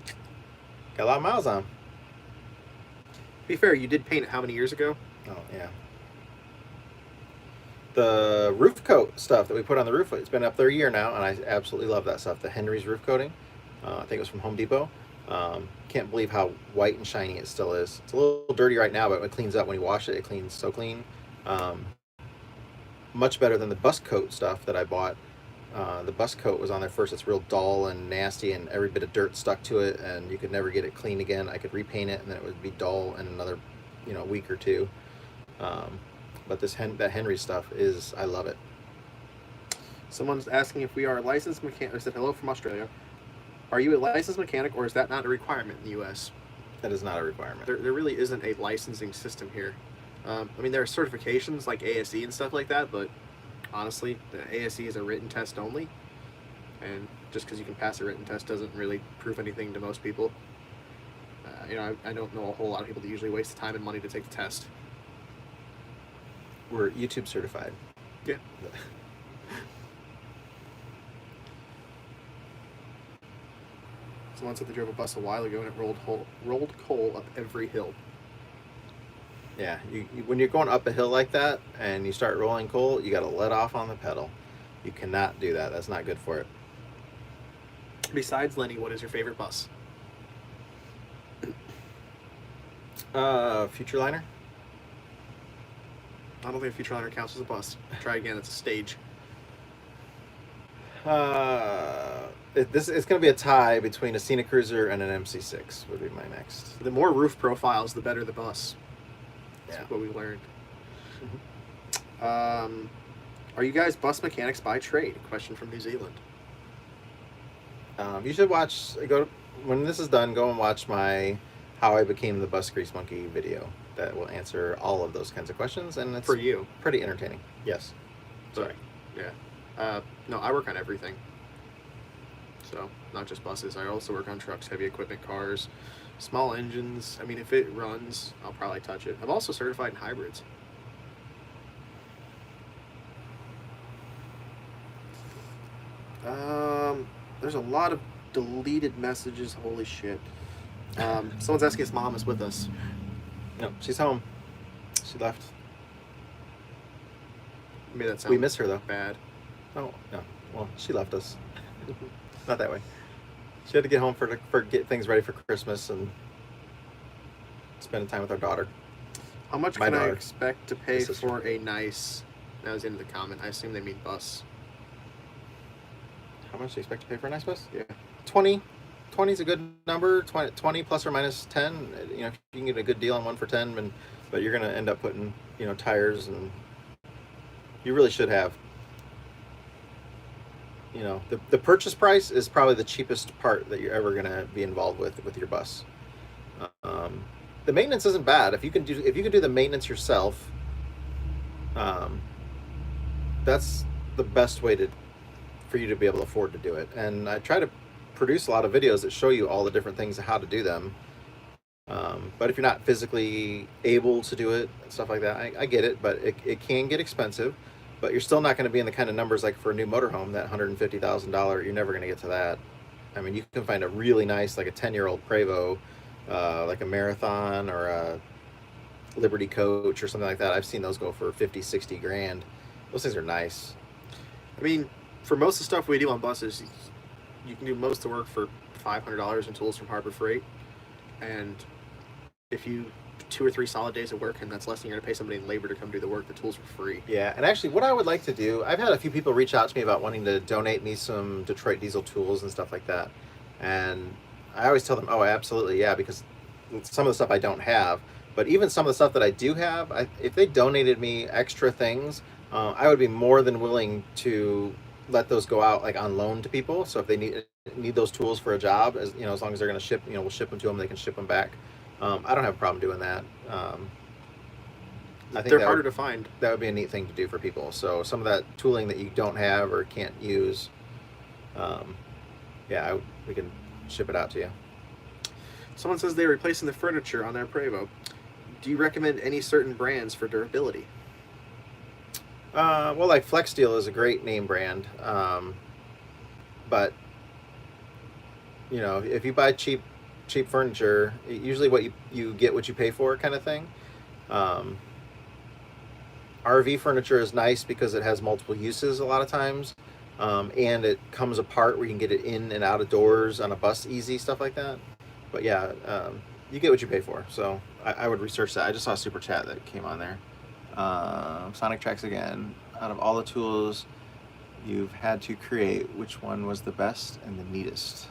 Got a lot of miles on. To be fair, you did paint it how many years ago? Oh, yeah. The roof coat stuff that we put on the roof, it's been up there a year now, and I absolutely love that stuff. The Henry's roof coating. I think it was from Home Depot. Can't believe how white and shiny it still is. It's a little dirty right now, but when it cleans up, when you wash it, it cleans so clean. Much better than the bus coat stuff that I bought. The bus coat was on there first. It's real dull and nasty, and every bit of dirt stuck to it, and you could never get it clean again. I could repaint it, and then it would be dull in another, week or two. But that Henry stuff I love it. Someone's asking if we are a licensed mechanic. I said hello from Australia. Are you a licensed mechanic, or is that not a requirement in the U.S.? That is not a requirement. There really isn't a licensing system here. I mean, there are certifications like ASE and stuff like that, but honestly, the ASE is a written test only. And just because you can pass a written test doesn't really prove anything to most people. I don't know a whole lot of people that usually waste the time and money to take the test. We're YouTube certified. Yeah. Someone said they drove a bus a while ago and it rolled coal up every hill. Yeah, when you're going up a hill like that and you start rolling coal, you got to let off on the pedal. You cannot do that. That's not good for it. Besides Lenny, what is your favorite bus? Future liner. I don't think a Futureliner counts as a bus. Try again. It's a stage. It's going to be a tie between a Cena Cruiser and an MC6 would be my next. The more roof profiles, the better the bus. That's Yeah. what we learned. Are you guys bus mechanics by trade? Question from New Zealand. You should when this is done. Go and watch my "How I Became the Bus Grease Monkey" video. That will answer all of those kinds of questions, and it's For you. pretty entertaining. Yes. Sorry. Yeah. No, I work on everything. So, not just buses. I also work on trucks, heavy equipment, cars, small engines. I mean, if it runs, I'll probably touch it. I'm also certified in hybrids. There's a lot of deleted messages. Holy shit. Someone's asking if mom is with us. No, she's home. She left. Made that sound We miss her though. bad. Oh no. Well, she left us. Not that way. She had to get home for get things ready for Christmas and spending time with our daughter. How much My can I daughter. expect to pay My sister. for a nice... That was into the comment. I assume they mean bus. How much do you expect to pay for a nice bus? Yeah. 20. 20 is a good number. 20 plus or minus 10. You know, if you can get a good deal on one for 10, but you're going to end up putting, tires, and you really should have. The purchase price is probably the cheapest part that you're ever going to be involved with your bus. The maintenance isn't bad. If you can do the maintenance yourself, that's the best way for you to be able to afford to do it. And I try to produce a lot of videos that show you all the different things of how to do them. But if you're not physically able to do it, stuff like that, I get it, but it can get expensive. But you're still not going to be in the kind of numbers like for a new motorhome, that $150,000. You're never going to get to that. I mean, you can find a really nice, like a 10-year-old Prevost, like a Marathon or a Liberty Coach or something like that. I've seen those go for 50, 60 grand. Those things are nice. I mean, for most of the stuff we do on buses, you can do most of the work for $500 in tools from Harbor Freight. And if you 2 or 3 solid days of work, and that's less than you're going to pay somebody in labor to come do the work, the tools are free. Yeah, and actually what I would like to do, I've had a few people reach out to me about wanting to donate me some Detroit diesel tools and stuff like that. And I always tell them, oh, absolutely, yeah, because some of the stuff I don't have, but even some of the stuff that I do have, if they donated me extra things, I would be more than willing to let those go out like on loan to people. So if they need those tools for a job, as long as they're going to ship, we'll ship them to them, they can ship them back. I don't have a problem doing that. I think They're harder to find. That would be a neat thing to do for people. So some of that tooling that you don't have or can't use, we can ship it out to you. Someone says they're replacing the furniture on their Prevost. Do you recommend any certain brands for durability? Well, like Flex Steel is a great name brand, but if you buy cheap furniture, usually what you get what you pay for kind of thing. RV furniture is nice because it has multiple uses a lot of times, and it comes apart where you can get it in and out of doors on a bus easy, stuff like that. But yeah, you get what you pay for. So I would research that. I just saw a super chat that came on there. Sonic Tracks again. Out of all the tools you've had to create, which one was the best and the neatest?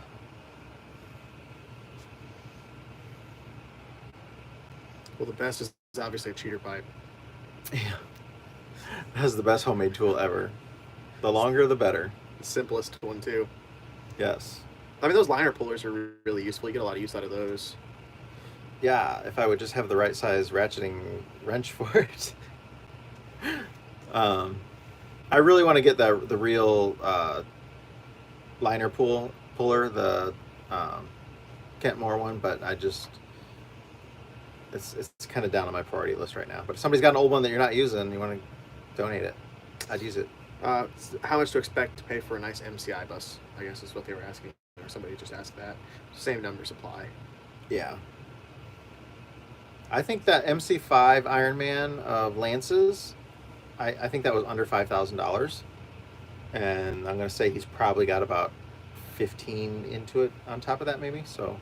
Well, the best is obviously a cheater pipe. Yeah. That's the best homemade tool ever. The longer, the better. The simplest one, too. Yes. I mean, those liner pullers are really useful. You get a lot of use out of those. Yeah, if I would just have the right size ratcheting wrench for it. I really want to get the real liner puller, the Kent Moore one, but it's kind of down on my priority list right now. But if somebody's got an old one that you're not using, you want to donate it, I'd use it. How much to expect to pay for a nice MCI bus, I guess is what they were asking. Or somebody just asked that. Same numbers apply. Yeah. I think that MC5 Ironman of Lance's, I think that was under $5,000, and I'm gonna say he's probably got about 15 into it on top of that, maybe. So,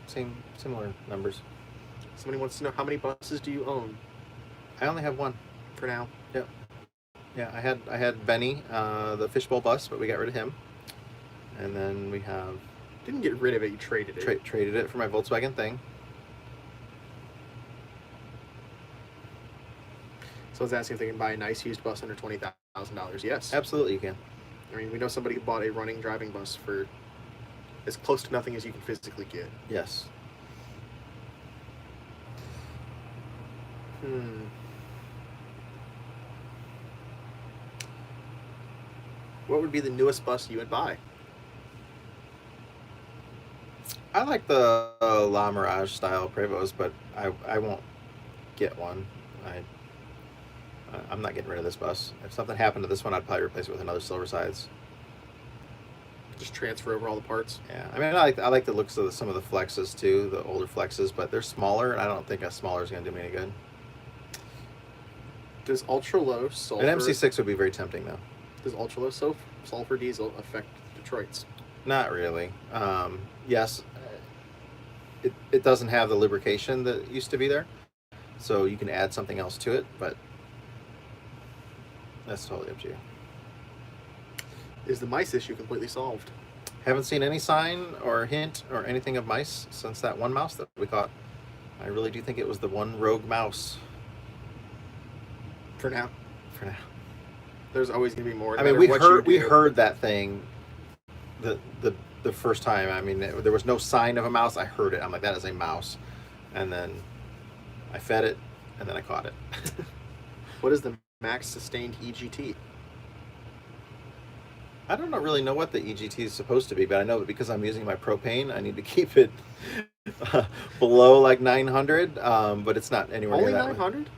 similar numbers. Somebody wants to know, how many buses do you own I only have one. for now? Yep. Yeah, I had Benny, the fishbowl bus, but we got rid of him, and then we have Didn't get rid of it, you traded it. traded it for my Volkswagen thing. Someone's asking if they can buy a nice used bus under $20,000. Yes. Absolutely, you can. I mean, we know somebody who bought a running driving bus for as close to nothing as you can physically get. Yes. What would be the newest bus you would buy? I like the La Mirage style Prevos, but I won't get one. I'm not getting rid of this bus. If something happened to this one, I'd probably replace it with another Silver Sides. Just transfer over all the parts. Yeah, I mean, I like the looks of some of the Flexes too, the older Flexes, but they're smaller, and I don't think a smaller is going to do me any good. Does ultra low sulfur? An MC6 would be very tempting, though. Does ultra low sulfur diesel affect Detroit's? Not really. Yes, it doesn't have the lubrication that used to be there, so you can add something else to it, but that's totally up to you. Is the mice issue completely solved? Haven't seen any sign or hint or anything of mice since that one mouse that we caught. I really do think it was the one rogue mouse. For now. For now. There's always going to be more. I mean, we heard that thing the first time. I mean, there was no sign of a mouse. I heard it. I'm like, that is a mouse. And then I fed it, and then I caught it. What is the max sustained EGT? I don't really know what the EGT is supposed to be, but I know that because I'm using my propane, I need to keep it below like 900, but it's not anywhere Only near that. 900?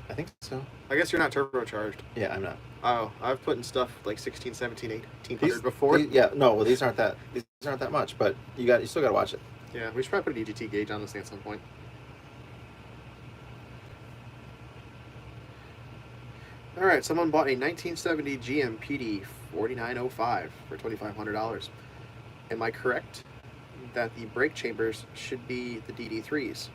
I think so. I guess you're not turbocharged. Yeah, I'm not. Oh, I've put in stuff like 16, 17, 1800 before. Yeah, no, well, these aren't that much, but you still got to watch it. Yeah, we should probably put an EGT gauge on this thing at some point. All right, someone bought a 1970 GM PD 4905 for $2,500. Am I correct that the brake chambers should be the DD3s?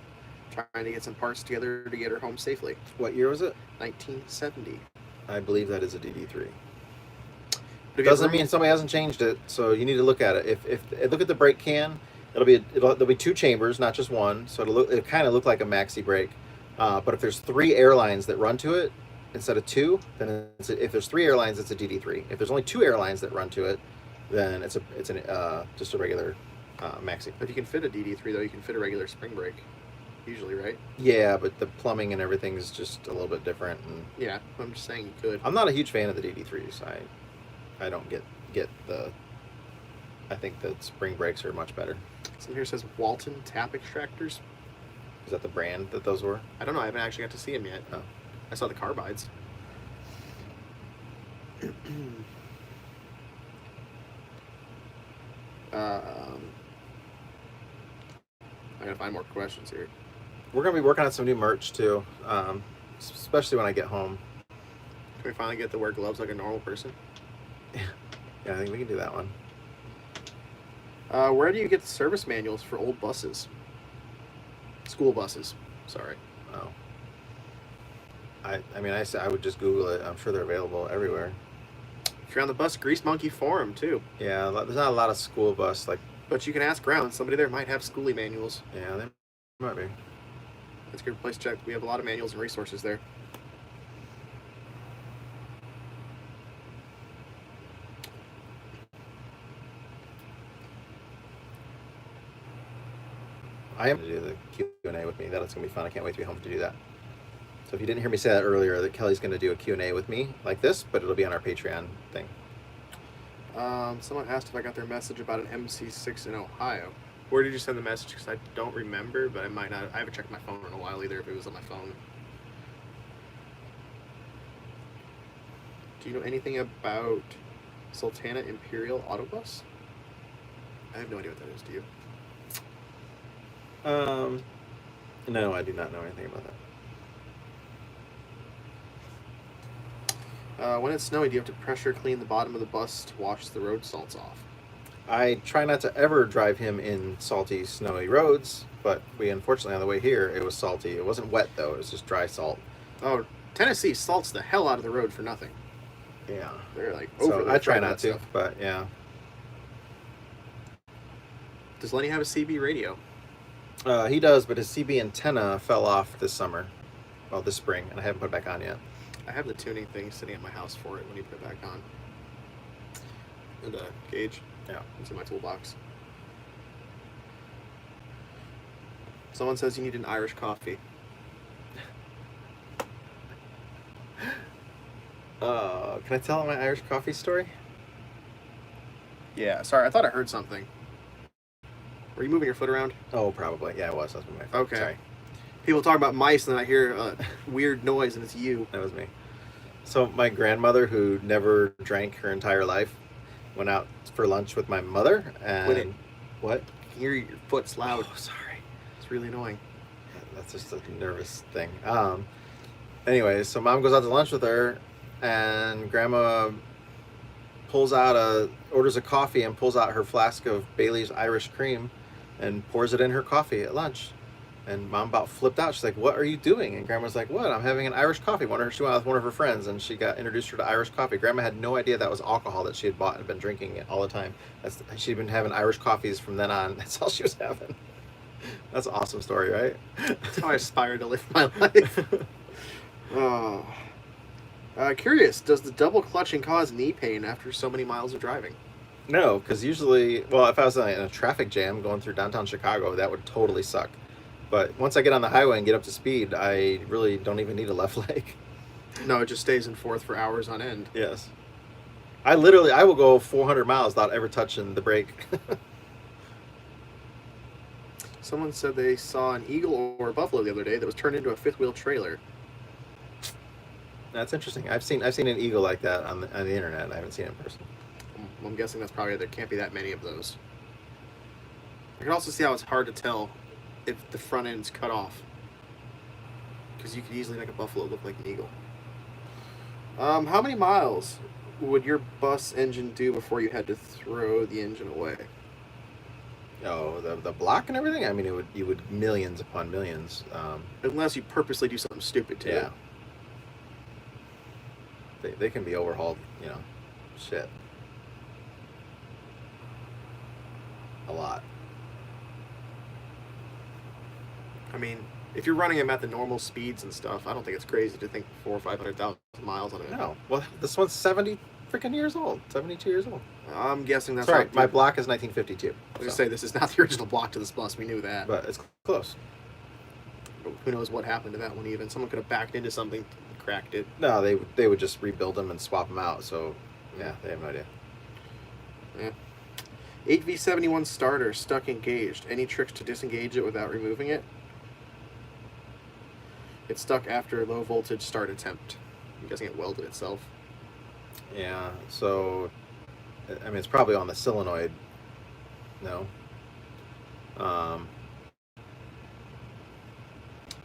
Trying to get some parts together to get her home safely. What year was it? 1970. I believe that is a DD3. But Doesn't mean somebody hasn't changed it, so you need to look at it. If look at the brake can, there'll be two chambers, not just one. So it'll kind of look like a maxi brake. But if there's 3 airlines that run to it instead of 2, then if there's 3 airlines, it's a DD3. If there's only 2 airlines that run to it, then it's just a regular maxi. If you can fit a DD3 though, you can fit a regular spring brake. Usually, right? Yeah, but the plumbing and everything is just a little bit different. And yeah, I'm just saying you could. I'm not a huge fan of the DD3s. I don't get the. I think the spring brakes are much better. Some here says Walton tap extractors. Is that the brand that those were? I don't know. I haven't actually got to see them yet. Oh. I saw the carbides. I gotta find more questions here. We're gonna be working on some new merch too, especially when I get home. Can we finally get to wear gloves like a normal person? Yeah, I think we can do that one. Where do you get the service manuals for old buses? School buses. Sorry. Oh. I mean, I would just Google it. I'm sure they're available everywhere. If you're on the bus Grease Monkey forum too. Yeah, there's not a lot of school bus like. But you can ask around. Somebody there might have schoolie manuals. Yeah, they might be. That's a good place to check. We have a lot of manuals and resources there. I am to do the Q&A with me. That's going to be fun. I can't wait to be home to do that. So if you didn't hear me say that earlier, that Kelly's going to do a Q&A with me like this, but it'll be on our Patreon thing. Someone asked if I got their message about an MC6 in Ohio. Where did you send the message? Because I don't remember, but I might not. I haven't checked my phone in a while either if it was on my phone. Do you know anything about Sultana Imperial Autobus? I have no idea what that is. Do you? No, I do not know anything about that. When it's snowy, do you have to pressure clean the bottom of the bus to wash the road salts off? I try not to ever drive him in salty, snowy roads, but we unfortunately on the way here it was salty. It wasn't wet though; it was just dry salt. Oh, Tennessee salts the hell out of the road for nothing. Yeah. They're like So over. I try not to, but yeah. Does Lenny have a CB radio? He does, but his CB antenna fell off this summer, well, this spring, and I haven't put it back on yet. I have the tuning thing sitting at my house for it when you put it back on. And gauge. Yeah. It's in my toolbox. Someone says you need an Irish coffee. Can I tell my Irish coffee story? Yeah, sorry, I thought I heard something. Were you moving your foot around? Oh, probably. Yeah, it was. That's my Okay. Sorry. People talk about mice and then I hear a weird noise and it's you. That was me. So my grandmother, who never drank her entire life, went out for lunch with my mother and what? I can hear your foot's loud. Oh, sorry. It's really annoying. That's just a nervous thing. Anyway, so mom goes out to lunch with her, and grandma orders a coffee and pulls out her flask of Bailey's Irish cream and pours it in her coffee at lunch. And mom about flipped out. She's like, "What are you doing?" And grandma's like, "What? I'm having an Irish coffee." She went out with one of her friends, and she got introduced her to Irish coffee. Grandma had no idea that was alcohol that she had bought and been drinking it all the time. She'd been having Irish coffees from then on. That's all she was having. That's an awesome story, right? That's how I aspire to live my life. Oh. Curious, does the double clutching cause knee pain after so many miles of driving? No, because usually, well, if I was in a traffic jam going through downtown Chicago, that would totally suck. But once I get on the highway and get up to speed, I really don't even need a left leg. No, it just stays in fourth for hours on end. Yes. I will go 400 miles without ever touching the brake. Someone said they saw an eagle or a buffalo the other day that was turned into a fifth wheel trailer. That's interesting. I've seen an eagle like that on the internet. I haven't seen it in person. I'm guessing that's probably, there can't be that many of those. I can also see how it's hard to tell if the front end's cut off, because you could easily make a buffalo look like an eagle. How many miles would your bus engine do before you had to throw the engine away? Oh, the block and everything. I mean, you would millions upon millions. Unless you purposely do something stupid to it. Yeah. They can be overhauled. Shit. A lot. I mean, if you're running them at the normal speeds and stuff, I don't think it's crazy to think 400,000 or 500,000 miles on it. No. Well, this one's 70 freaking years old. 72 years old. I'm guessing that's right. My block is 1952. I was going to say, this is not the original block to this bus. We knew that. But it's close. But who knows what happened to that one even. Someone could have backed into something and cracked it. No, they would just rebuild them and swap them out. So, yeah, they have no idea. Yeah. 8V71 starter stuck engaged. Any tricks to disengage it without removing it? It's stuck after a low voltage start attempt. I'm guessing it welded itself. Yeah, so, I mean, it's probably on the solenoid. No.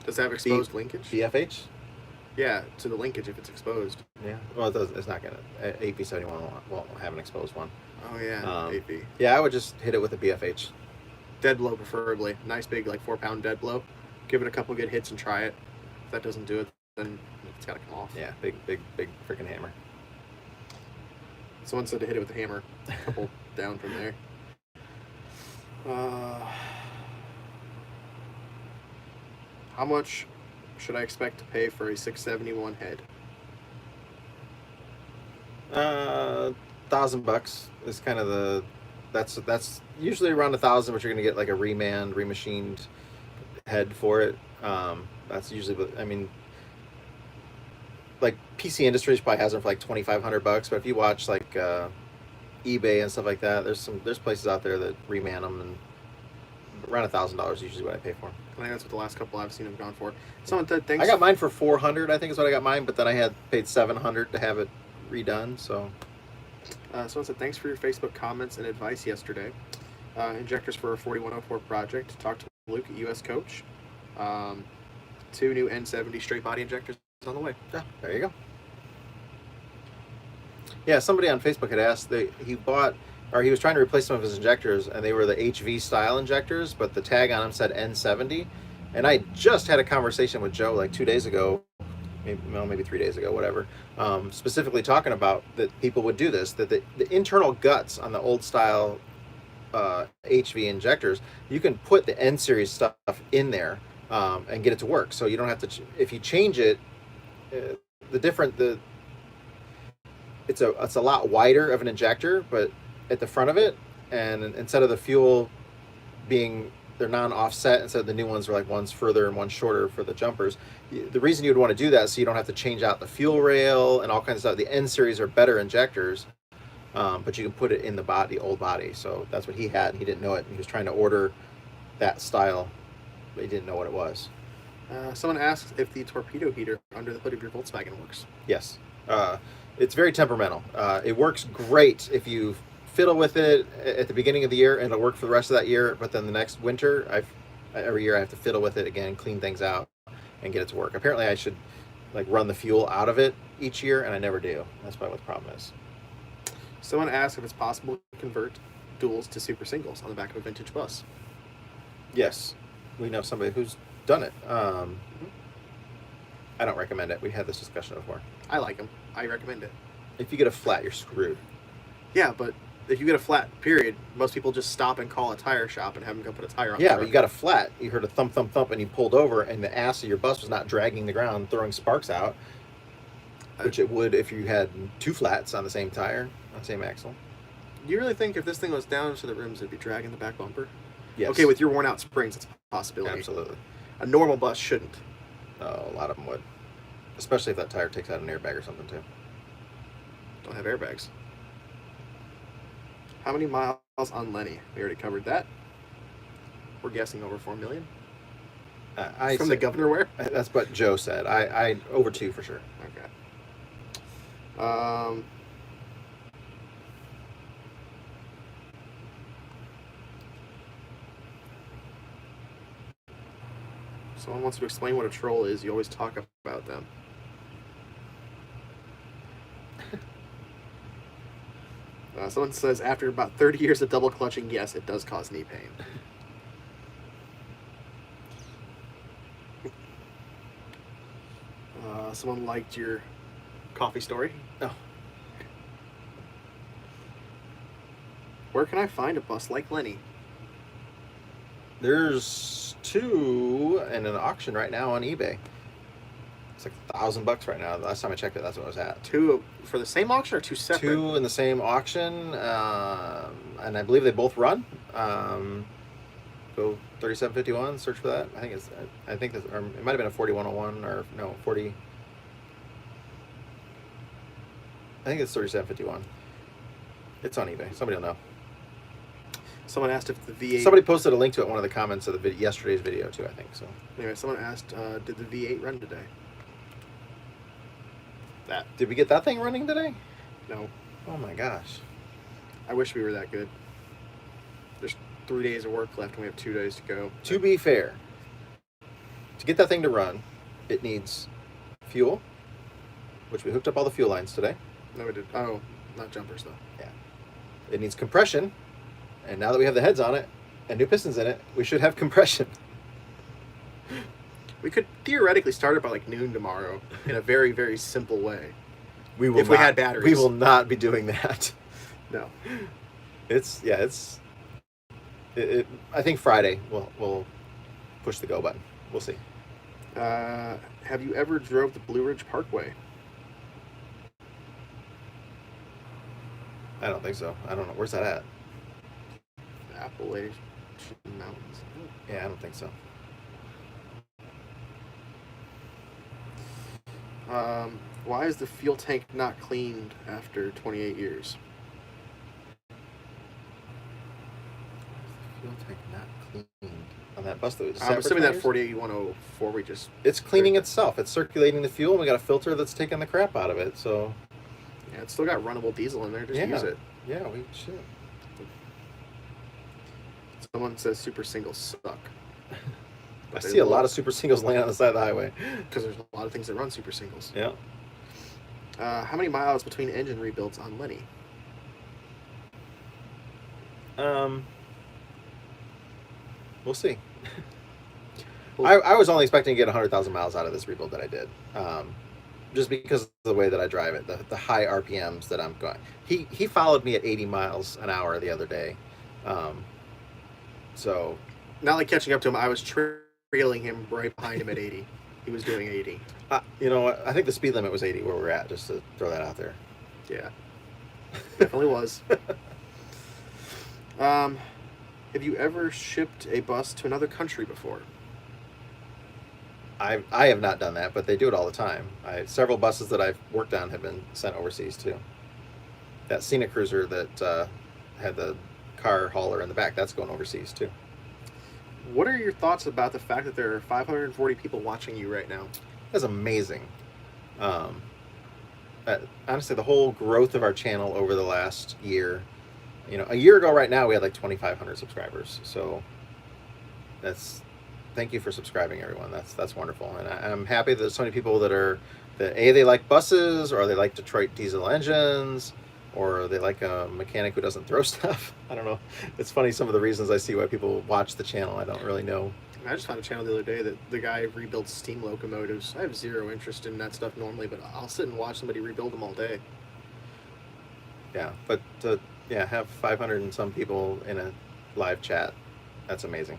Does it have exposed linkage? BFH? Yeah, to the linkage if it's exposed. Yeah. Well, it's not going to. 8V71 won't have an exposed one. Oh, yeah. 8V. Yeah, I would just hit it with a BFH. Dead blow, preferably. Nice big, like 4-pound dead blow. Give it a couple good hits and try it. If that doesn't do it, then it's got to come off. Yeah, big freaking hammer. Someone said to hit it with a hammer. A couple down from there. How much should I expect to pay for a 671 head? $1,000 is kind of that's usually around 1,000, but you're gonna get like a remachined head for it. That's usually, I mean, like PC Industries probably has them for like $2,500, but if you watch like eBay and stuff like that, there's places out there that reman them, and around $1,000 is usually what I pay for them. I think that's what the last couple I've seen have gone for. Someone said thanks. I got mine for $400, I think is what I got mine, but then I had paid $700 to have it redone. So someone said thanks for your Facebook comments and advice yesterday. Injectors for a 4104 project. Talk to Luke at US Coach. 2 new N70 straight body injectors on the way. Yeah, there you go. Yeah, somebody on Facebook had asked that he was trying to replace some of his injectors, and they were the HV style injectors, but the tag on them said N70. And I just had a conversation with Joe like 2 days ago, maybe 3 days ago, whatever, specifically talking about that people would do this, that the internal guts on the old style HV injectors, you can put the N series stuff in there and get it to work. So you don't have to, if you change it, it's a lot wider of an injector, but at the front of it, and instead of the fuel being, they're non-offset, instead of the new ones are like one's further and one's shorter for the jumpers. The reason you'd want to do that is so you don't have to change out the fuel rail and all kinds of stuff. The N series are better injectors, but you can put it in the old body. So that's what he had. He didn't know it. He was trying to order that style, but he didn't know what it was. Someone asked if the torpedo heater under the hood of your Volkswagen works. Yes. It's very temperamental. It works great if you fiddle with it at the beginning of the year, and it'll work for the rest of that year. But then the next winter, every year I have to fiddle with it again, clean things out, and get it to work. Apparently, I should like run the fuel out of it each year, and I never do. That's probably what the problem is. Someone asked if it's possible to convert duals to super singles on the back of a vintage bus. Yes, we know somebody who's done it. I don't recommend it. We had this discussion before. I like them. I recommend it. If you get a flat, you're screwed. Yeah, but if you get a flat, period, most people just stop and call a tire shop and have them go put a tire on. Yeah, but you got a flat. You heard a thump, thump, thump, and you pulled over, and the ass of your bus was not dragging the ground, throwing sparks out, which it would if you had 2 flats on the same tire, on the same axle. Do you really think if this thing was down to the rims, it'd be dragging the back bumper? Yes. Okay, with your worn out springs, it's a possibility. Absolutely. A normal bus shouldn't. Oh, a lot of them would. Especially if that tire takes out an airbag or something, too. Don't have airbags. How many miles on Lenny? We already covered that. We're guessing over 4 million. From the governor where? That's what Joe said. I over 2 for sure. Okay. Someone wants to explain what a troll is. You always talk about them. Someone says, after about 30 years of double clutching, yes, it does cause knee pain. Someone liked your coffee story. Oh. Where can I find a bus like Lenny? There's 2 in an auction right now on eBay. It's like $1,000 right now. Last time I checked it, that's what it was at. 2 for the same auction or 2 separate? 2 in the same auction, and I believe they both run. Go 3751. Search for that. I think this, or it might have been a 4101 or no 40. I think it's 3751. It's on eBay. Somebody will know. Someone asked if the V8... Somebody posted a link to it in one of the comments of the yesterday's video too, I think. So anyway, someone asked, did the V8 run today? Did we get that thing running today? No. Oh my gosh. I wish we were that good. There's 3 days of work left and we have 2 days to go. To be fair, to get that thing to run, it needs fuel, which we hooked up all the fuel lines today. No, we did. Oh, not jumpers though. Yeah. It needs compression, and now that we have the heads on it and new pistons in it, we should have compression. We could theoretically start it by like noon tomorrow in a very, very simple way. We will if we had batteries. We will not be doing that. No. I think Friday we'll push the go button. We'll see. Have you ever drove the Blue Ridge Parkway? I don't think so. I don't know. Where's that at? Appalachian Mountains. Yeah, I don't think so. Why is the fuel tank not cleaned after 28 years? Fuel tank not cleaned on that bus that we just I'm assuming that 48104 we just... It's cleaning itself. It's circulating the fuel, and we got a filter that's taking the crap out of it, so... Yeah, it's still got runnable diesel in there. Just use it. Yeah, we should. Someone says super singles suck. I see a lot of super singles laying on the side of the highway. Because there's a lot of things that run super singles. Yeah. How many miles between engine rebuilds on Lenny? We'll see. I was only expecting to get 100,000 miles out of this rebuild that I did, just because of the way that I drive it, the high RPMs that I'm going. He followed me at 80 miles an hour the other day, so not like catching up to him. I was trailing him right behind him at 80. He was doing 80. You know what? I think the speed limit was 80 where we're at. Just to throw that out there. Yeah, definitely was. Have you ever shipped a bus to another country before? I have not done that, but they do it all the time. Several buses that I've worked on have been sent overseas too. That Scenic Cruiser that had the car hauler in the back, that's going overseas too. What are your thoughts about the fact that there are 540 people watching you right now? That's amazing. Honestly, the whole growth of our channel over the last year, you know, a year ago right now we had like 2,500 subscribers. So thank you for subscribing, everyone. That's wonderful, and I'm happy that there's so many people that they like buses, or they like Detroit diesel engines, or they like a mechanic who doesn't throw stuff. I don't know. It's funny, some of the reasons I see why people watch the channel. I don't really know. I just found a channel the other day that the guy rebuilds steam locomotives. I have zero interest in that stuff normally, but I'll sit and watch somebody rebuild them all day. Yeah, but to have 500 and some people in a live chat, that's amazing.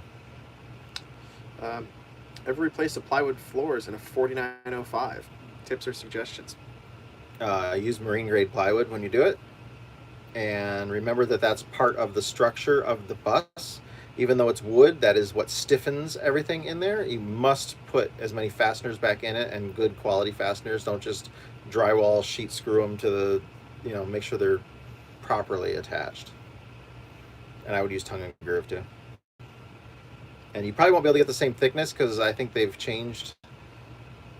Ever replaced the plywood floors in a 4905? Tips or suggestions? Use marine grade plywood when you do it, and remember that that's part of the structure of the bus. Even though it's wood, that is what stiffens everything in there. You must put as many fasteners back in it, and good quality fasteners. Don't just drywall sheet screw them to the, make sure they're properly attached. And I would use tongue and groove too. And you probably won't be able to get the same thickness because I think they've changed.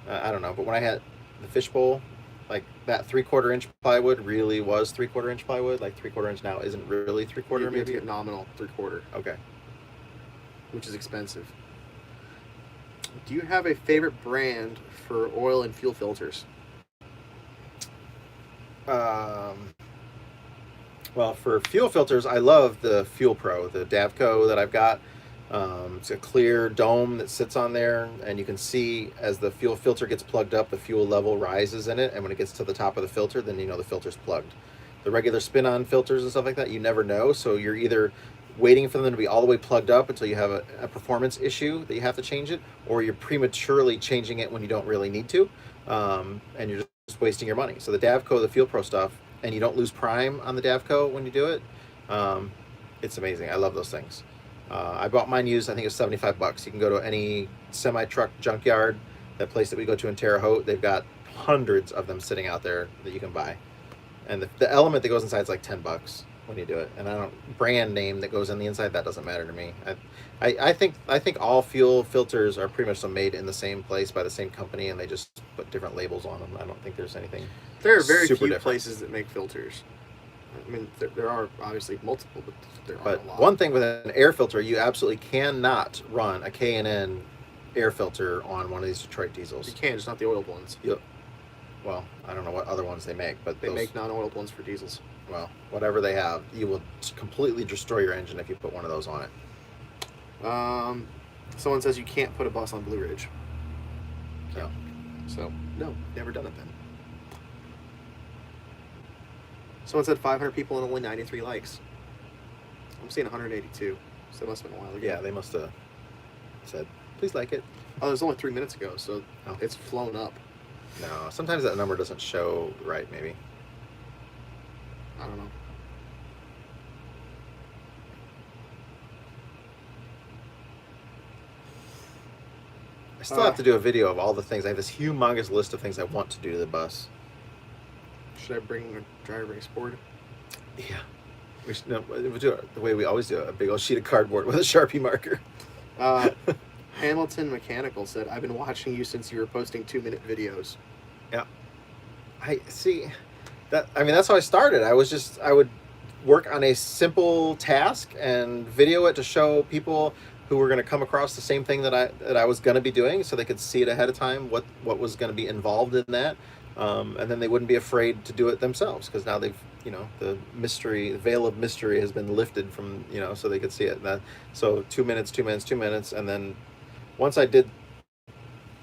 I don't know, but when I had the fishbowl, like that 3/4 inch plywood really was 3/4 inch plywood. Like 3/4 inch now isn't really 3/4. Maybe get nominal 3/4. Okay. Which is expensive. Do you have a favorite brand for oil and fuel filters? Well, for fuel filters, I love the Fuel Pro, the Davco that I've got. It's a clear dome that sits on there, and you can see as the fuel filter gets plugged up, the fuel level rises in it, and when it gets to the top of the filter, then you know the filter's plugged. The regular spin-on filters and stuff like that, you never know, so you're either waiting for them to be all the way plugged up until you have a performance issue that you have to change it, or you're prematurely changing it when you don't really need to, and you're just wasting your money. So the Davco, the Fuel Pro stuff, and you don't lose prime on the Davco when you do it, it's amazing. I love those things. I bought mine used. I think it's $75. You can go to any semi-truck junkyard, that place that we go to in Terre Haute. They've got hundreds of them sitting out there that you can buy, and the element that goes inside is like $10 when you do it. And I don't brand name that goes on the inside, that doesn't matter to me. I think all fuel filters are pretty much made in the same place by the same company, and they just put different labels on them. I don't think there's anything. There are very few different places that make filters. I mean, there are obviously multiple, but there are a lot. One thing with an air filter, you absolutely cannot run a K&N air filter on one of these Detroit diesels. You can, just not the oiled ones. Yep. Well, I don't know what other ones they make, but they make non-oiled ones for diesels. Well, whatever they have, you will completely destroy your engine if you put one of those on it. Someone says you can't put a bus on Blue Ridge. Yeah. So, no, never done it then. Someone said 500 people and only 93 likes. I'm seeing 182, so it must have been a while ago. Yeah, they must have said, please like it. Oh, it was only 3 minutes ago, so It's flown up. No, sometimes that number doesn't show right, maybe. I don't know. I still have to do a video of all the things. I have this humongous list of things I want to do to the bus. Should I bring a dry erase board? Yeah. We'll do it the way we always do it, a big old sheet of cardboard with a Sharpie marker. Hamilton Mechanical said, I've been watching you since you were posting 2-minute videos. Yeah. I see that. I mean, that's how I started. I would work on a simple task and video it to show people who were going to come across the same thing that I was going to be doing, so they could see it ahead of time what was going to be involved in that, and then they wouldn't be afraid to do it themselves, because now they've, the veil of mystery has been lifted from, so they could see it. So 2 minutes, 2 minutes, 2 minutes, and then once I did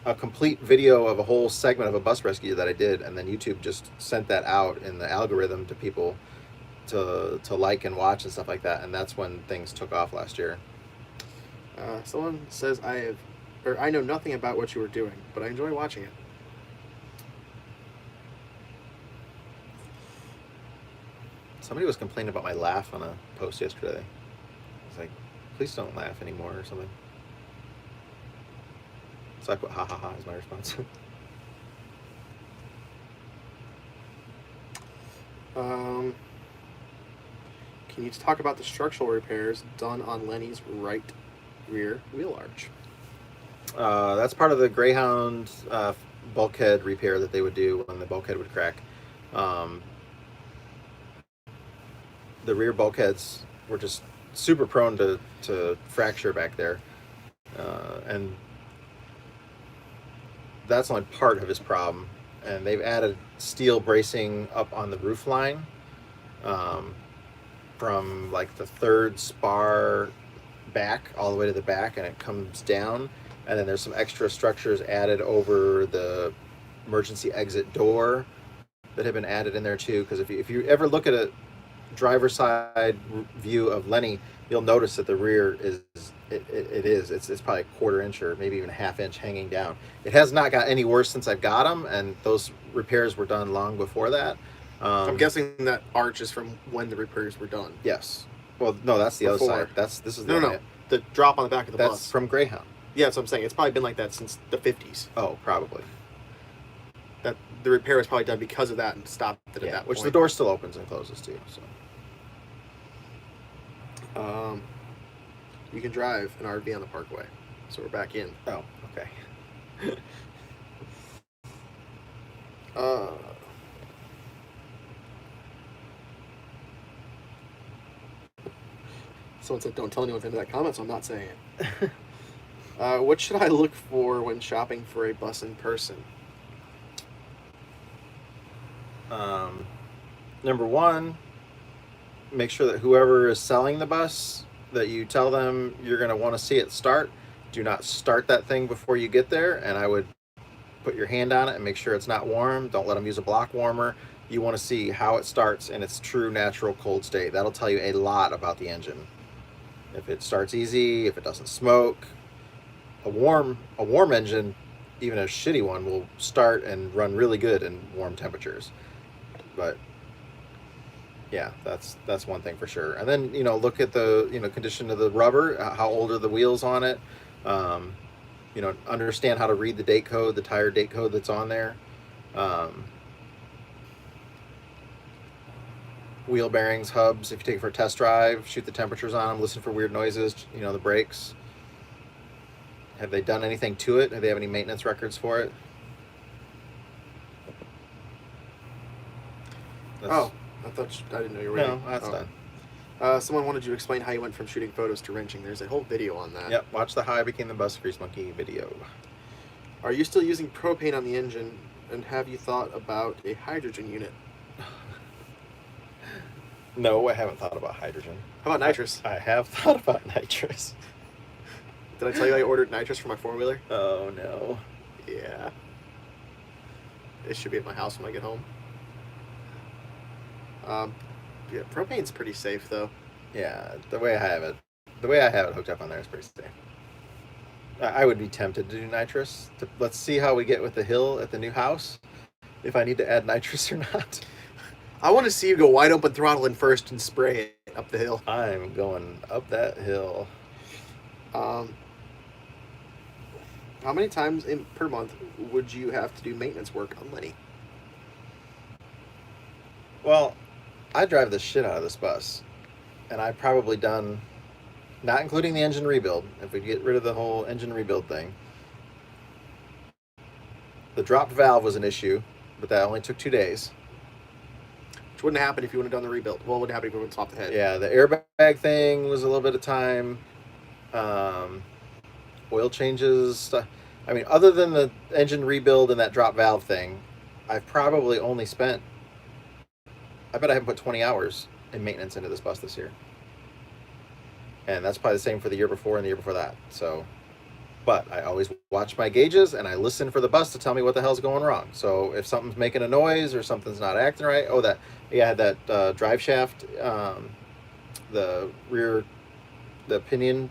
a complete video of a whole segment of a bus rescue that I did, and then YouTube just sent that out in the algorithm to people to like and watch and stuff like that, and that's when things took off last year. Someone says I know nothing about what you were doing, but I enjoy watching it. Somebody was complaining about my laugh on a post yesterday. I was like, please don't laugh anymore or something. So I put ha ha ha as my response. Can you talk about the structural repairs done on Lenny's right rear wheel arch? That's part of the Greyhound bulkhead repair that they would do when the bulkhead would crack. The rear bulkheads were just super prone to fracture back there, and that's only part of his problem. And they've added steel bracing up on the roof line, from like the third spar back all the way to the back, and it comes down, and then there's some extra structures added over the emergency exit door that have been added in there too, because if you ever look at a driver's side view of Lenny, you'll notice that the rear is it's probably a 1/4 inch or maybe even a 1/2 inch hanging down. It has not got any worse since I've got them, and those repairs were done long before that. I'm guessing that arch is from when the repairs were done. Yes. Well, no, that's the Before. other side. This is No. The drop on the back of the that's bus. from Greyhound. Yeah, that's what I'm saying. It's probably been like that since the 50s. Oh, probably. That the repair was probably done because of that and stopped it at that point. Which the door still opens and closes too. So. You can drive an RV on the Parkway, so we're back in. Oh, okay. Someone said, "Don't tell anyone into that comment," so I'm not saying it. What should I look for when shopping for a bus in person? Number one, make sure that whoever is selling the bus, that you tell them you're going to want to see it start. Do not start that thing before you get there, and I would put your hand on it and make sure it's not warm. Don't let them use a block warmer. You want to see how it starts in its true natural cold state. That'll tell you a lot about the engine. If it starts easy, if it doesn't smoke. A warm engine, even a shitty one, will start and run really good in warm temperatures. But yeah, that's one thing for sure. And then, look at the, condition of the rubber, how old are the wheels on it. Understand how to read the date code, the tire date code that's on there. Wheel bearings, hubs, if you take it for a test drive, shoot the temperatures on them, listen for weird noises, the brakes. Have they done anything to it? Do they have any maintenance records for it? I didn't know you were ready. No, that's done. Someone wanted you to explain how you went from shooting photos to wrenching. There's a whole video on that. Yep, watch the How I Became the Bus Grease Monkey video. Are you still using propane on the engine, and have you thought about a hydrogen unit? No, I haven't thought about hydrogen. How about nitrous? I have thought about nitrous. Did I tell you I ordered nitrous for my 4-wheeler? Oh, no. Yeah. It should be at my house when I get home. Yeah, propane's pretty safe, though. Yeah, the way I have it hooked up on there is pretty safe. I would be tempted to do nitrous. Let's see how we get with the hill at the new house, if I need to add nitrous or not. I want to see you go wide open throttle in first and spray it up the hill. I'm going up that hill. How many times per month would you have to do maintenance work on Lenny? Well, I drive the shit out of this bus, and I've probably done, not including the engine rebuild, if we get rid of the whole engine rebuild thing. The dropped valve was an issue, but that only took 2 days. Which wouldn't happen if you wouldn't have done the rebuild. Well, it would happen if you wouldn't swap the head. Yeah, the airbag thing was a little bit of time. Oil changes. I mean, other than the engine rebuild and that drop valve thing, I've probably only spent. I bet I haven't put 20 hours in maintenance into this bus this year, and that's probably the same for the year before and the year before that. So, but I always watch my gauges and I listen for the bus to tell me what the hell's going wrong. So if something's making a noise or something's not acting right, I had that drive shaft, the rear, the pinion.